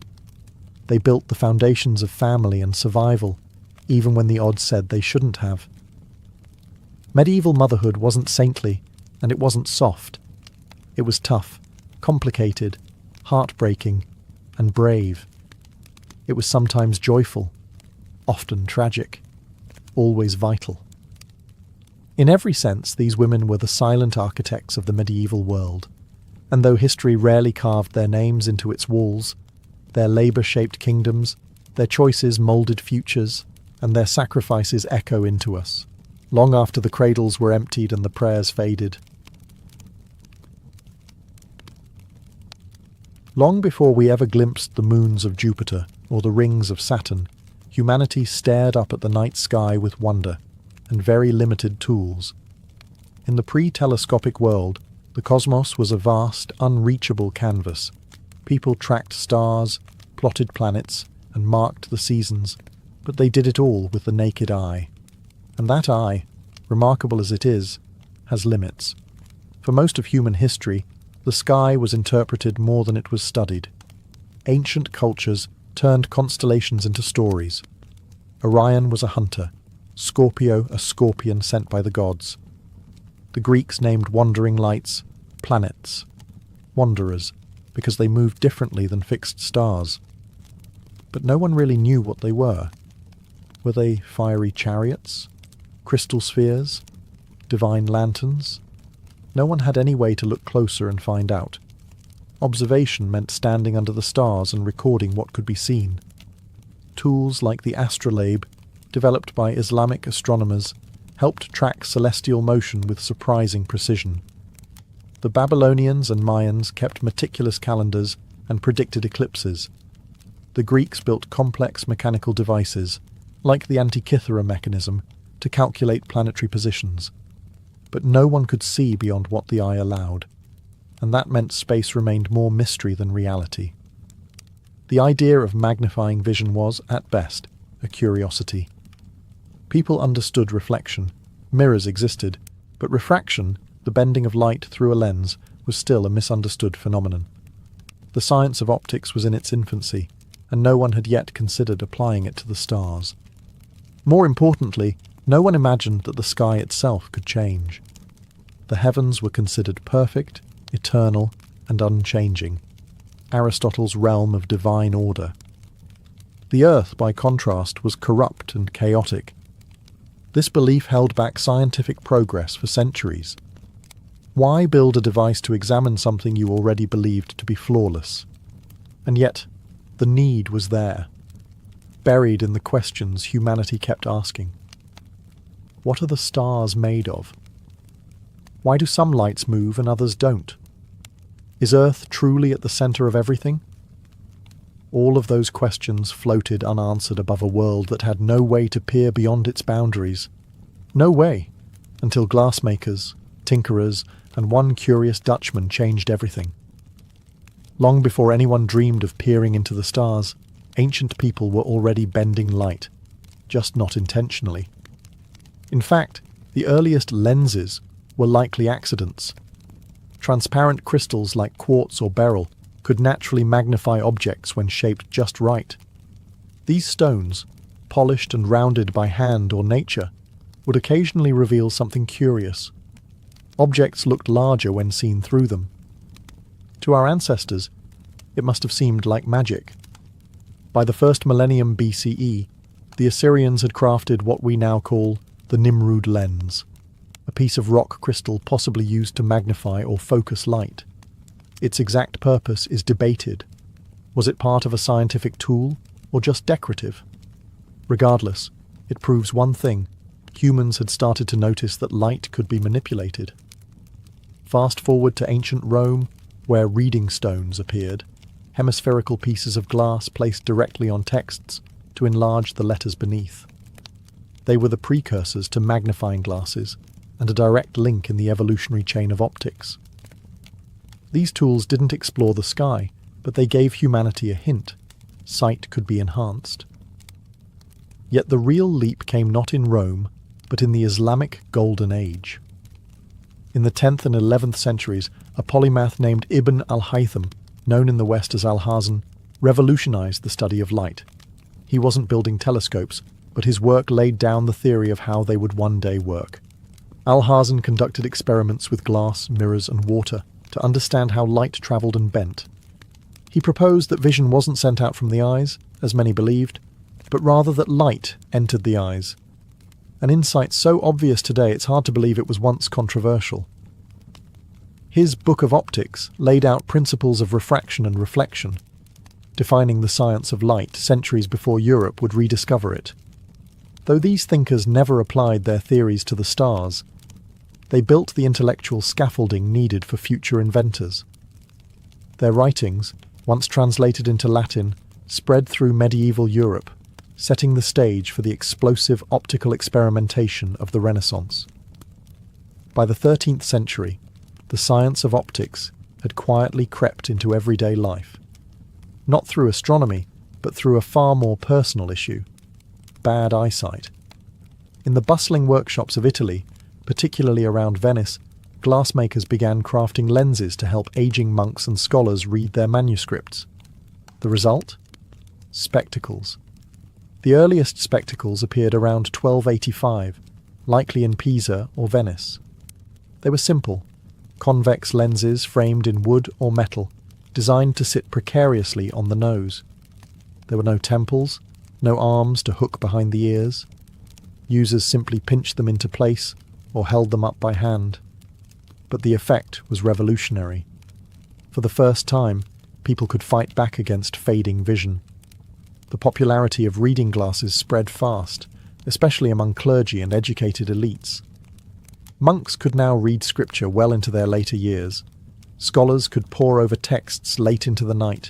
A: They built the foundations of family and survival, even when the odds said they shouldn't have. Medieval motherhood wasn't saintly, and it wasn't soft. It was tough, complicated, heartbreaking, and brave. It was sometimes joyful, often tragic, always vital. In every sense, these women were the silent architects of the medieval world, and though history rarely carved their names into its walls, their labour-shaped kingdoms, their choices moulded futures, and their sacrifices echo into us, long after the cradles were emptied and the prayers faded. Long before we ever glimpsed the moons of Jupiter or the rings of Saturn, humanity stared up at the night sky with wonder and very limited tools. In the pre-telescopic world, the cosmos was a vast, unreachable canvas. People tracked stars, plotted planets, and marked the seasons, but they did it all with the naked eye. And that eye, remarkable as it is, has limits. For most of human history, the sky was interpreted more than it was studied. Ancient cultures turned constellations into stories. Orion was a hunter, Scorpio a scorpion sent by the gods. The Greeks named wandering lights planets, wanderers, because they moved differently than fixed stars. But no one really knew what they were. Were they fiery chariots? Crystal spheres? Divine lanterns? No one had any way to look closer and find out. Observation meant standing under the stars and recording what could be seen. Tools like the astrolabe, developed by Islamic astronomers, helped track celestial motion with surprising precision. The Babylonians and Mayans kept meticulous calendars and predicted eclipses. The Greeks built complex mechanical devices, like the Antikythera mechanism, to calculate planetary positions. But no one could see beyond what the eye allowed, and that meant space remained more mystery than reality. The idea of magnifying vision was, at best, a curiosity. People understood reflection. Mirrors existed, but refraction, the bending of light through a lens, was still a misunderstood phenomenon. The science of optics was in its infancy, and no one had yet considered applying it to the stars. More importantly, no one imagined that the sky itself could change. The heavens were considered perfect, eternal, and unchanging, Aristotle's realm of divine order. The earth, by contrast, was corrupt and chaotic. This belief held back scientific progress for centuries. Why build a device to examine something you already believed to be flawless? And yet, the need was there, buried in the questions humanity kept asking. What are the stars made of? Why do some lights move and others don't? Is Earth truly at the centre of everything? All of those questions floated unanswered above a world that had no way to peer beyond its boundaries. No way, until glassmakers, tinkerers, and one curious Dutchman changed everything. Long before anyone dreamed of peering into the stars, ancient people were already bending light, just not intentionally. In fact, the earliest lenses were likely accidents. Transparent crystals like quartz or beryl could naturally magnify objects when shaped just right. These stones, polished and rounded by hand or nature, would occasionally reveal something curious. Objects looked larger when seen through them. To our ancestors, it must have seemed like magic. By the first millennium BCE, the Assyrians had crafted what we now call the Nimrud lens, a piece of rock crystal possibly used to magnify or focus light. Its exact purpose is debated. Was it part of a scientific tool or just decorative? Regardless, it proves one thing: humans had started to notice that light could be manipulated. Fast forward to ancient Rome, where reading stones appeared, hemispherical pieces of glass placed directly on texts to enlarge the letters beneath. They were the precursors to magnifying glasses and a direct link in the evolutionary chain of optics. These tools didn't explore the sky, but they gave humanity a hint: sight could be enhanced. Yet the real leap came not in Rome, but in the Islamic Golden Age. In the 10th and 11th centuries, a polymath named Ibn al-Haytham, known in the West as Alhazen, revolutionized the study of light. He wasn't building telescopes, but his work laid down the theory of how they would one day work. Alhazen conducted experiments with glass, mirrors, and water to understand how light traveled and bent. He proposed that vision wasn't sent out from the eyes, as many believed, but rather that light entered the eyes. An insight so obvious today it's hard to believe it was once controversial. His Book of Optics laid out principles of refraction and reflection, defining the science of light centuries before Europe would rediscover it. Though these thinkers never applied their theories to the stars, they built the intellectual scaffolding needed for future inventors. Their writings, once translated into Latin, spread through medieval Europe, setting the stage for the explosive optical experimentation of the Renaissance. By the 13th century, the science of optics had quietly crept into everyday life, not through astronomy, but through a far more personal issue: bad eyesight. In the bustling workshops of Italy, particularly around Venice, glassmakers began crafting lenses to help aging monks and scholars read their manuscripts. The result? Spectacles. The earliest spectacles appeared around 1285, likely in Pisa or Venice. They were simple, convex lenses framed in wood or metal, designed to sit precariously on the nose. There were no temples, no arms to hook behind the ears. Users simply pinched them into place or held them up by hand. But the effect was revolutionary. For the first time, people could fight back against fading vision. The popularity of reading glasses spread fast, especially among clergy and educated elites. Monks could now read scripture well into their later years. Scholars could pore over texts late into the night.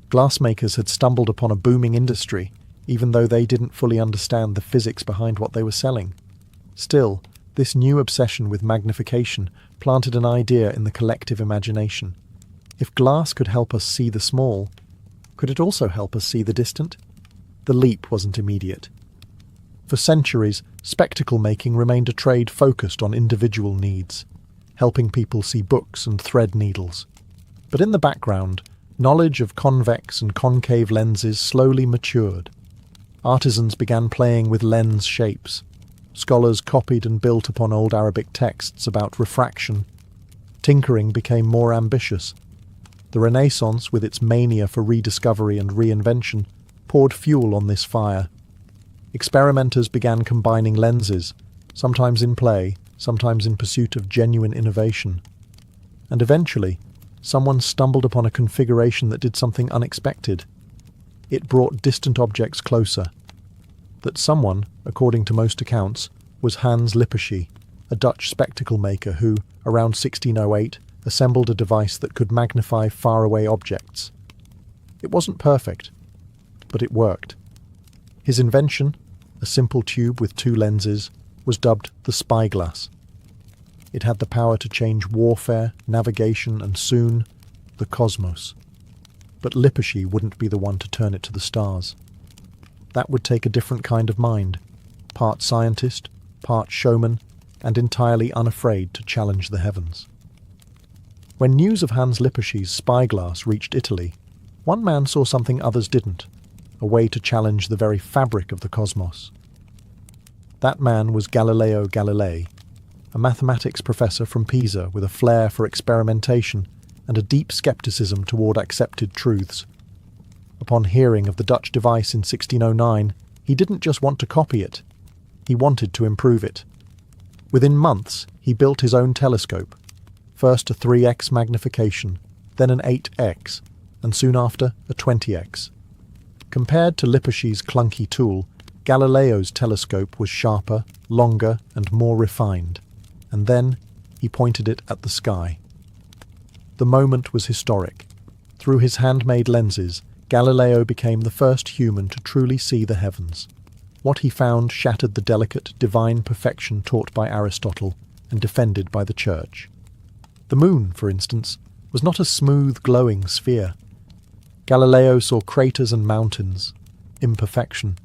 A: Glassmakers had stumbled upon a booming industry, even though they didn't fully understand the physics behind what they were selling. Still, this new obsession with magnification planted an idea in the collective imagination. If glass could help us see the small, could it also help us see the distant? The leap wasn't immediate. For centuries, spectacle making remained a trade focused on individual needs, helping people see books and thread needles. But in the background, knowledge of convex and concave lenses slowly matured. Artisans began playing with lens shapes. Scholars copied and built upon old Arabic texts about refraction. Tinkering became more ambitious. The Renaissance, with its mania for rediscovery and reinvention, poured fuel on this fire. Experimenters began combining lenses, sometimes in play, sometimes in pursuit of genuine innovation. And eventually, someone stumbled upon a configuration that did something unexpected. It brought distant objects closer. That someone, according to most accounts, was Hans Lippershey, a Dutch spectacle maker who, around 1608, assembled a device that could magnify faraway objects. It wasn't perfect, but it worked. His invention, a simple tube with two lenses, was dubbed the spyglass. It had the power to change warfare, navigation, and soon, the cosmos. But Lippershey wouldn't be the one to turn it to the stars. That would take a different kind of mind, part scientist, part showman, and entirely unafraid to challenge the heavens. When news of Hans Lippershey's spyglass reached Italy, one man saw something others didn't, a way to challenge the very fabric of the cosmos. That man was Galileo Galilei, a mathematics professor from Pisa with a flair for experimentation and a deep skepticism toward accepted truths. Upon hearing of the Dutch device in 1609, he didn't just want to copy it, he wanted to improve it. Within months, he built his own telescope, first a 3x magnification, then an 8x, and soon after a 20x. Compared to Lippershey's clunky tool, Galileo's telescope was sharper, longer, and more refined, and then he pointed it at the sky. The moment was historic. Through his handmade lenses, Galileo became the first human to truly see the heavens. What he found shattered the delicate, divine perfection taught by Aristotle and defended by the Church. The moon, for instance, was not a smooth, glowing sphere. Galileo saw craters and mountains, imperfection.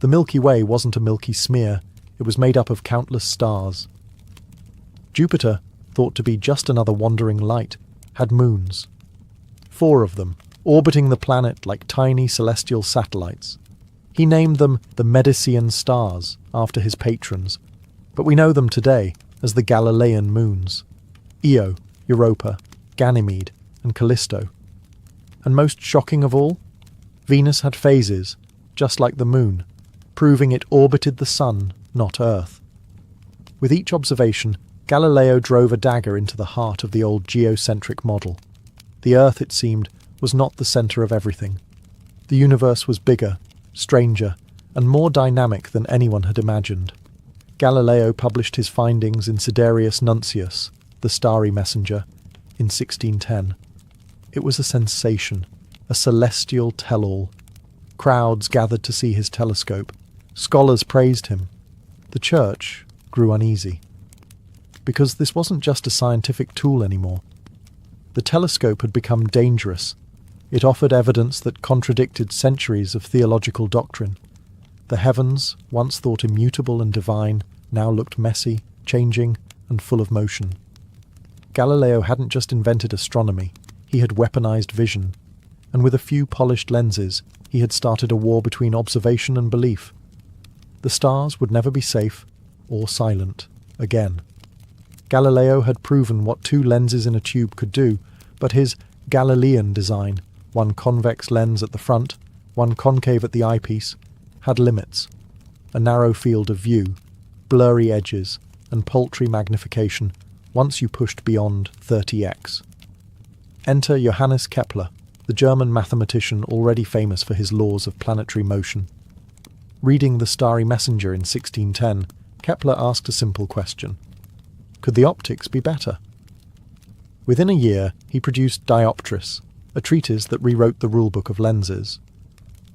A: The Milky Way wasn't a milky smear, it was made up of countless stars. Jupiter, thought to be just another wandering light, had moons. 4 of them, orbiting the planet like tiny celestial satellites. He named them the Medicean stars, after his patrons, but we know them today as the Galilean moons: Io, Europa, Ganymede, and Callisto. And most shocking of all, Venus had phases, just like the moon, proving it orbited the sun, not Earth. With each observation, Galileo drove a dagger into the heart of the old geocentric model. The Earth, it seemed, was not the centre of everything. The universe was bigger, stranger, and more dynamic than anyone had imagined. Galileo published his findings in Sidereus Nuncius, the Starry Messenger, in 1610. It was a sensation, a celestial tell-all. Crowds gathered to see his telescope. Scholars praised him. The Church grew uneasy. Because this wasn't just a scientific tool anymore. The telescope had become dangerous. It offered evidence that contradicted centuries of theological doctrine. The heavens, once thought immutable and divine, now looked messy, changing, and full of motion. Galileo hadn't just invented astronomy, he had weaponized vision, and with a few polished lenses, he had started a war between observation and belief. The stars would never be safe or silent again. Galileo had proven what 2 lenses in a tube could do, but his Galilean design, one convex lens at the front, one concave at the eyepiece, had limits. A narrow field of view, blurry edges, and paltry magnification once you pushed beyond 30x. Enter Johannes Kepler, the German mathematician already famous for his laws of planetary motion. Reading The Starry Messenger in 1610, Kepler asked a simple question. Could the optics be better? Within a year, he produced Dioptris, a treatise that rewrote the rulebook of lenses.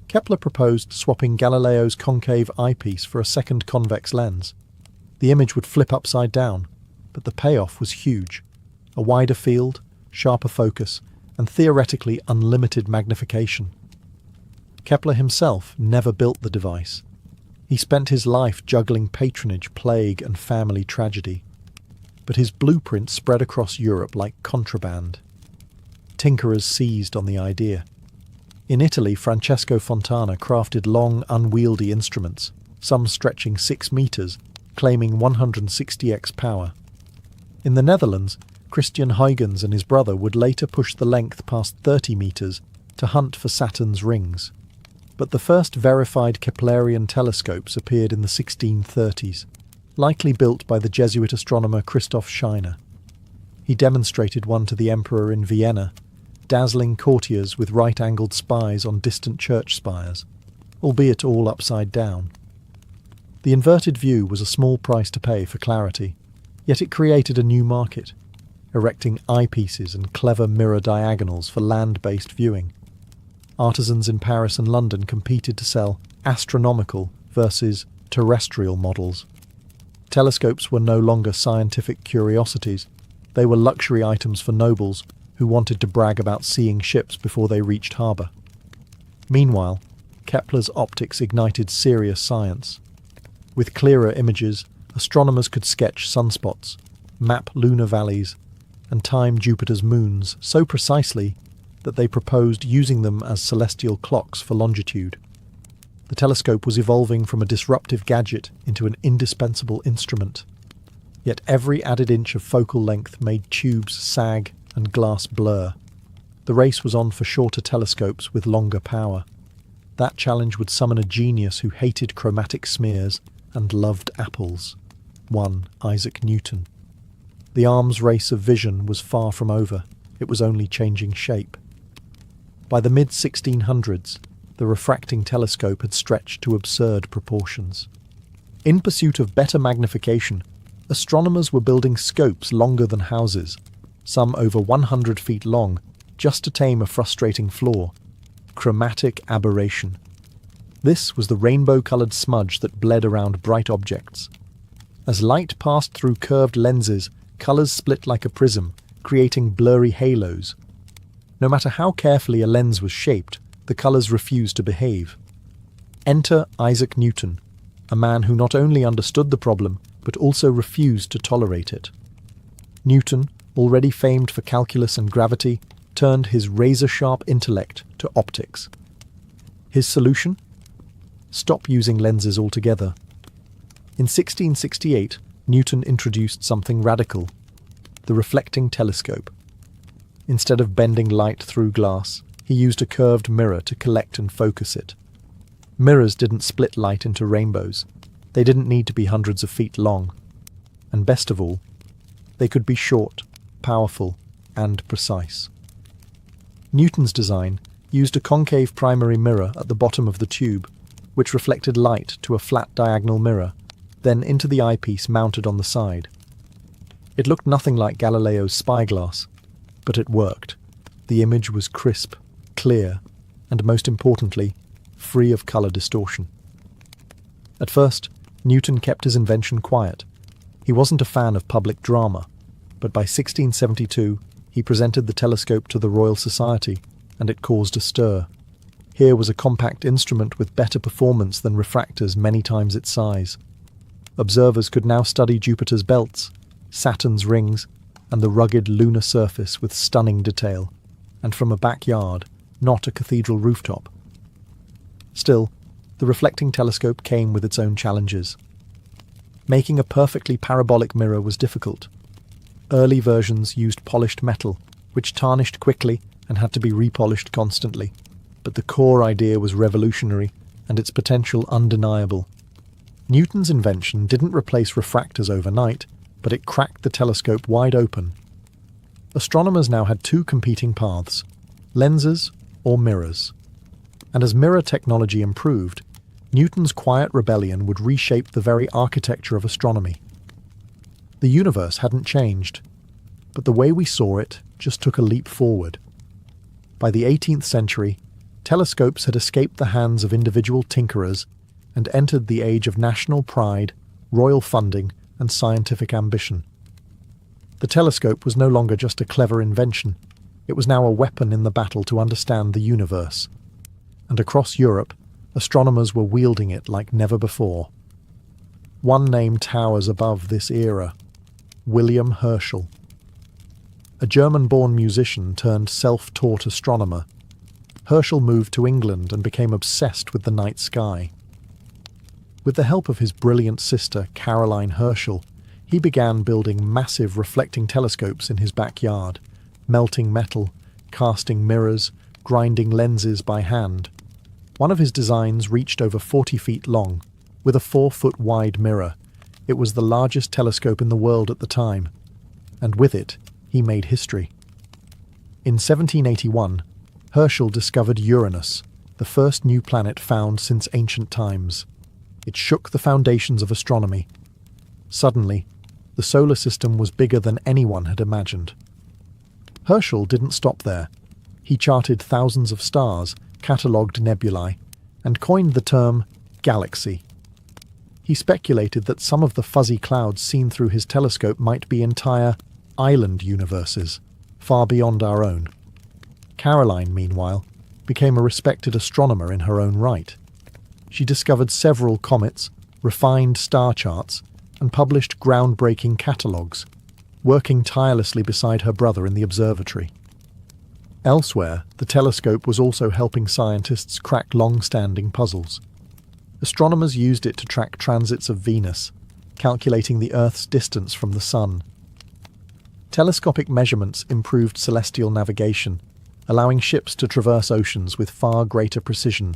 A: Kepler proposed swapping Galileo's concave eyepiece for a second convex lens. The image would flip upside down, but the payoff was huge. A wider field, sharper focus, and theoretically unlimited magnification. Kepler himself never built the device. He spent his life juggling patronage, plague, and family tragedy. But his blueprint spread across Europe like contraband. Tinkerers seized on the idea. In Italy, Francesco Fontana crafted long, unwieldy instruments, some stretching 6 meters, claiming 160x power. In the Netherlands, Christian Huygens and his brother would later push the length past 30 meters to hunt for Saturn's rings. But the first verified Keplerian telescopes appeared in the 1630s, likely built by the Jesuit astronomer Christoph Scheiner. He demonstrated one to the emperor in Vienna, dazzling courtiers with right-angled spies on distant church spires, albeit all upside down. The inverted view was a small price to pay for clarity, yet it created a new market, erecting eyepieces and clever mirror diagonals for land-based viewing. Artisans in Paris and London competed to sell astronomical versus terrestrial models. Telescopes were no longer scientific curiosities. They were luxury items for nobles who wanted to brag about seeing ships before they reached harbour. Meanwhile, Kepler's optics ignited serious science. With clearer images, astronomers could sketch sunspots, map lunar valleys, and time Jupiter's moons so precisely that they proposed using them as celestial clocks for longitude. The telescope was evolving from a disruptive gadget into an indispensable instrument. Yet every added inch of focal length made tubes sag and glass blur. The race was on for shorter telescopes with longer power. That challenge would summon a genius who hated chromatic smears and loved apples. One Isaac Newton. The arms race of vision was far from over. It was only changing shape. By the mid-1600s, the refracting telescope had stretched to absurd proportions. In pursuit of better magnification, astronomers were building scopes longer than houses, some over 100 feet long, just to tame a frustrating flaw: chromatic aberration. This was the rainbow-coloured smudge that bled around bright objects. As light passed through curved lenses, colours split like a prism, creating blurry halos. No matter how carefully a lens was shaped, the colours refused to behave. Enter Isaac Newton, a man who not only understood the problem, but also refused to tolerate it. Newton, already famed for calculus and gravity, turned his razor-sharp intellect to optics. His solution? Stop using lenses altogether. In 1668, Newton introduced something radical: the reflecting telescope. Instead of bending light through glass, he used a curved mirror to collect and focus it. Mirrors didn't split light into rainbows. They didn't need to be hundreds of feet long. And best of all, they could be short, powerful, and precise. Newton's design used a concave primary mirror at the bottom of the tube, which reflected light to a flat diagonal mirror, then into the eyepiece mounted on the side. It looked nothing like Galileo's spyglass, but it worked. The image was crisp, clear, and most importantly, free of colour distortion. At first, Newton kept his invention quiet. He wasn't a fan of public drama, but by 1672 he presented the telescope to the Royal Society, and it caused a stir. Here was a compact instrument with better performance than refractors many times its size. Observers could now study Jupiter's belts, Saturn's rings, and the rugged lunar surface with stunning detail, and from a backyard, not a cathedral rooftop. Still, the reflecting telescope came with its own challenges. Making a perfectly parabolic mirror was difficult. Early versions used polished metal, which tarnished quickly and had to be repolished constantly. But the core idea was revolutionary, and its potential undeniable. Newton's invention didn't replace refractors overnight, but it cracked the telescope wide open. Astronomers now had two competing paths: lenses or mirrors. And as mirror technology improved, Newton's quiet rebellion would reshape the very architecture of astronomy. The universe hadn't changed, but the way we saw it just took a leap forward. By the 18th century, telescopes had escaped the hands of individual tinkerers and entered the age of national pride, royal funding, and scientific ambition. The telescope was no longer just a clever invention. It was now a weapon in the battle to understand the universe. And across Europe, astronomers were wielding it like never before. One name towers above this era: William Herschel. A German-born musician turned self-taught astronomer, Herschel moved to England and became obsessed with the night sky. With the help of his brilliant sister, Caroline Herschel, he began building massive reflecting telescopes in his backyard, melting metal, casting mirrors, grinding lenses by hand. One of his designs reached over 40 feet long, with a 4-foot-wide mirror. It was the largest telescope in the world at the time, and with it, he made history. In 1781, Herschel discovered Uranus, the first new planet found since ancient times. It shook the foundations of astronomy. Suddenly, the solar system was bigger than anyone had imagined. Herschel didn't stop there. He charted thousands of stars, catalogued nebulae, and coined the term galaxy. He speculated that some of the fuzzy clouds seen through his telescope might be entire island universes, far beyond our own. Caroline, meanwhile, became a respected astronomer in her own right. She discovered several comets, refined star charts, and published groundbreaking catalogues, working tirelessly beside her brother in the observatory. Elsewhere, the telescope was also helping scientists crack long-standing puzzles. Astronomers used it to track transits of Venus, calculating the Earth's distance from the Sun. Telescopic measurements improved celestial navigation, allowing ships to traverse oceans with far greater precision.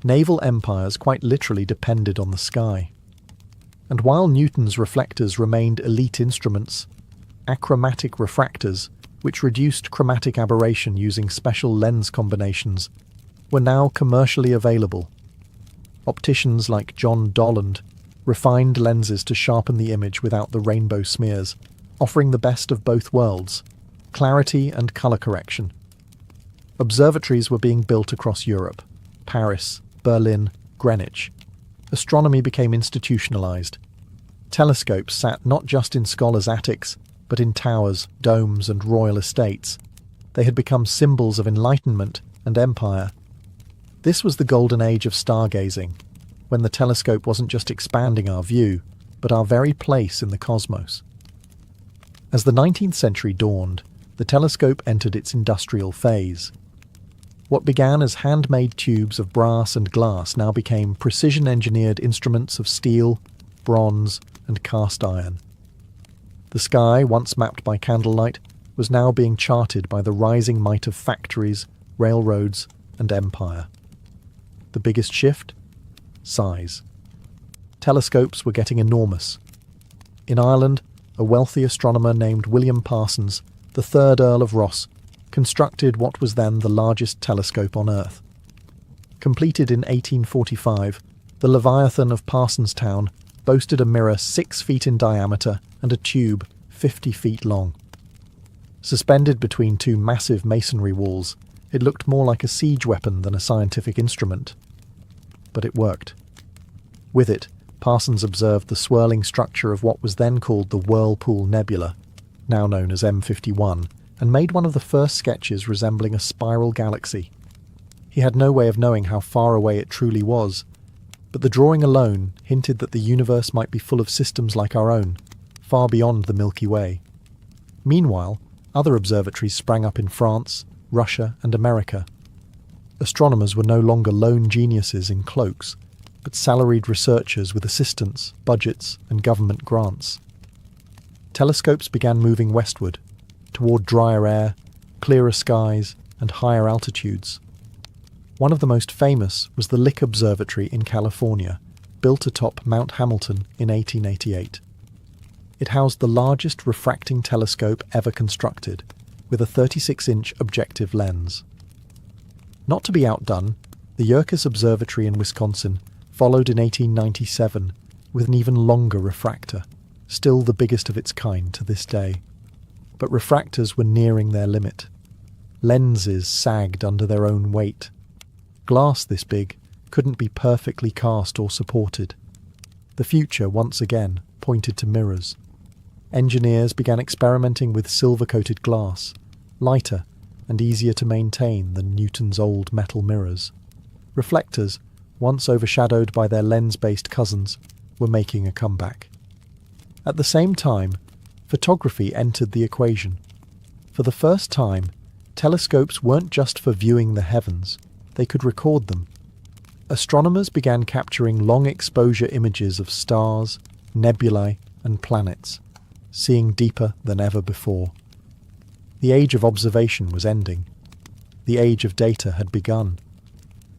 A: Naval empires quite literally depended on the sky. And while Newton's reflectors remained elite instruments, achromatic refractors, which reduced chromatic aberration using special lens combinations, were now commercially available. Opticians like John Dolland refined lenses to sharpen the image without the rainbow smears, offering the best of both worlds, clarity and colour correction. Observatories were being built across Europe, Paris, Berlin, Greenwich. Astronomy became institutionalised. Telescopes sat not just in scholars' attics, but in towers, domes and royal estates. They had become symbols of enlightenment and empire. This was the golden age of stargazing, when the telescope wasn't just expanding our view, but our very place in the cosmos. As the 19th century dawned, the telescope entered its industrial phase. What began as handmade tubes of brass and glass now became precision-engineered instruments of steel, bronze, and cast iron. The sky, once mapped by candlelight, was now being charted by the rising might of factories, railroads, and empire. The biggest shift? Size. Telescopes were getting enormous. In Ireland, a wealthy astronomer named William Parsons, the third Earl of Ross, constructed what was then the largest telescope on Earth. Completed in 1845, the Leviathan of Parsonstown boasted a mirror 6 feet in diameter and a tube 50 feet long. Suspended between two massive masonry walls, it looked more like a siege weapon than a scientific instrument. But it worked. With it, Parsons observed the swirling structure of what was then called the Whirlpool Nebula, now known as M51, and made one of the first sketches resembling a spiral galaxy. He had no way of knowing how far away it truly was, but the drawing alone hinted that the universe might be full of systems like our own, far beyond the Milky Way. Meanwhile, other observatories sprang up in France, Russia, and America. Astronomers were no longer lone geniuses in cloaks, but salaried researchers with assistants, budgets, and government grants. Telescopes began moving westward, toward drier air, clearer skies, and higher altitudes. One of the most famous was the Lick Observatory in California, built atop Mount Hamilton in 1888. It housed the largest refracting telescope ever constructed, with a 36-inch objective lens. Not to be outdone, the Yerkes Observatory in Wisconsin followed in 1897 with an even longer refractor, still the biggest of its kind to this day. But refractors were nearing their limit. Lenses sagged under their own weight. Glass this big couldn't be perfectly cast or supported. The future, once again, pointed to mirrors. Engineers began experimenting with silver-coated glass, lighter and easier to maintain than Newton's old metal mirrors. Reflectors, once overshadowed by their lens-based cousins, were making a comeback. At the same time, photography entered the equation. For the first time, telescopes weren't just for viewing the heavens, they could record them. Astronomers began capturing long-exposure images of stars, nebulae, and planets, seeing deeper than ever before. The age of observation was ending. The age of data had begun.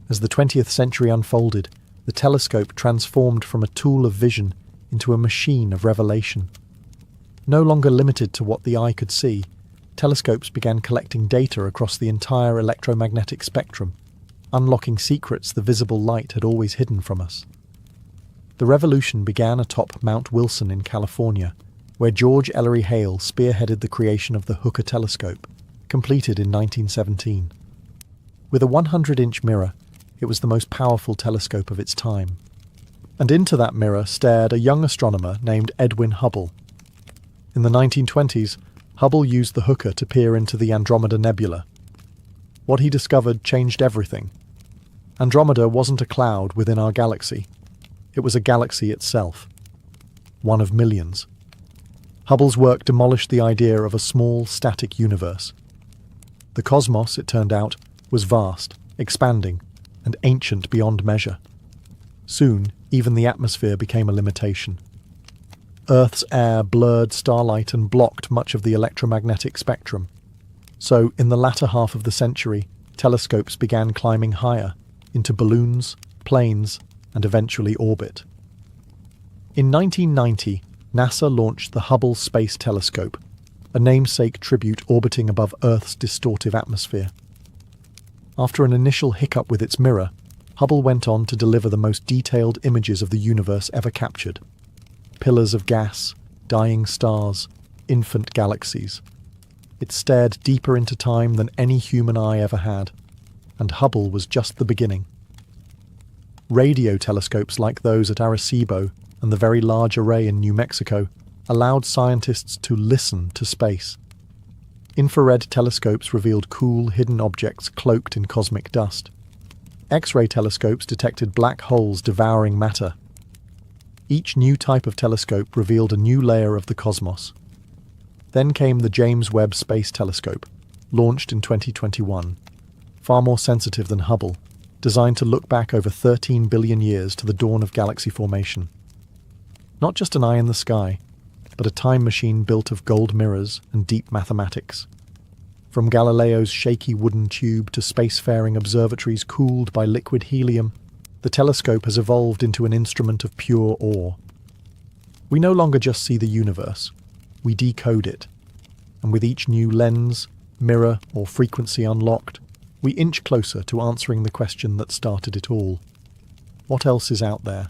A: As the 20th century unfolded, the telescope transformed from a tool of vision into a machine of revelation. No longer limited to what the eye could see, telescopes began collecting data across the entire electromagnetic spectrum, unlocking secrets the visible light had always hidden from us. The revolution began atop Mount Wilson in California, where George Ellery Hale spearheaded the creation of the Hooker telescope, completed in 1917. With a 100-inch mirror, it was the most powerful telescope of its time. And into that mirror stared a young astronomer named Edwin Hubble. In the 1920s, Hubble used the hooker to peer into the Andromeda Nebula. What he discovered changed everything. Andromeda wasn't a cloud within our galaxy. It was a galaxy itself. One of millions. Hubble's work demolished the idea of a small, static universe. The cosmos, it turned out, was vast, expanding, and ancient beyond measure. Soon, even the atmosphere became a limitation. Earth's air blurred starlight and blocked much of the electromagnetic spectrum. So, in the latter half of the century, telescopes began climbing higher, into balloons, planes, and eventually orbit. In 1990, NASA launched the Hubble Space Telescope, a namesake tribute orbiting above Earth's distortive atmosphere. After an initial hiccup with its mirror, Hubble went on to deliver the most detailed images of the universe ever captured. Pillars of gas, dying stars, infant galaxies. It stared deeper into time than any human eye ever had, and Hubble was just the beginning. Radio telescopes like those at Arecibo and the Very Large Array in New Mexico allowed scientists to listen to space. Infrared telescopes revealed cool, hidden objects cloaked in cosmic dust. X-ray telescopes detected black holes devouring matter. Each new type of telescope revealed a new layer of the cosmos. Then came the James Webb Space Telescope, launched in 2021, far more sensitive than Hubble, designed to look back over 13 billion years to the dawn of galaxy formation. Not just an eye in the sky, but a time machine built of gold mirrors and deep mathematics. From Galileo's shaky wooden tube to spacefaring observatories cooled by liquid helium, the telescope has evolved into an instrument of pure awe. We no longer just see the universe, we decode it. And with each new lens, mirror, or frequency unlocked, we inch closer to answering the question that started it all. What else is out there?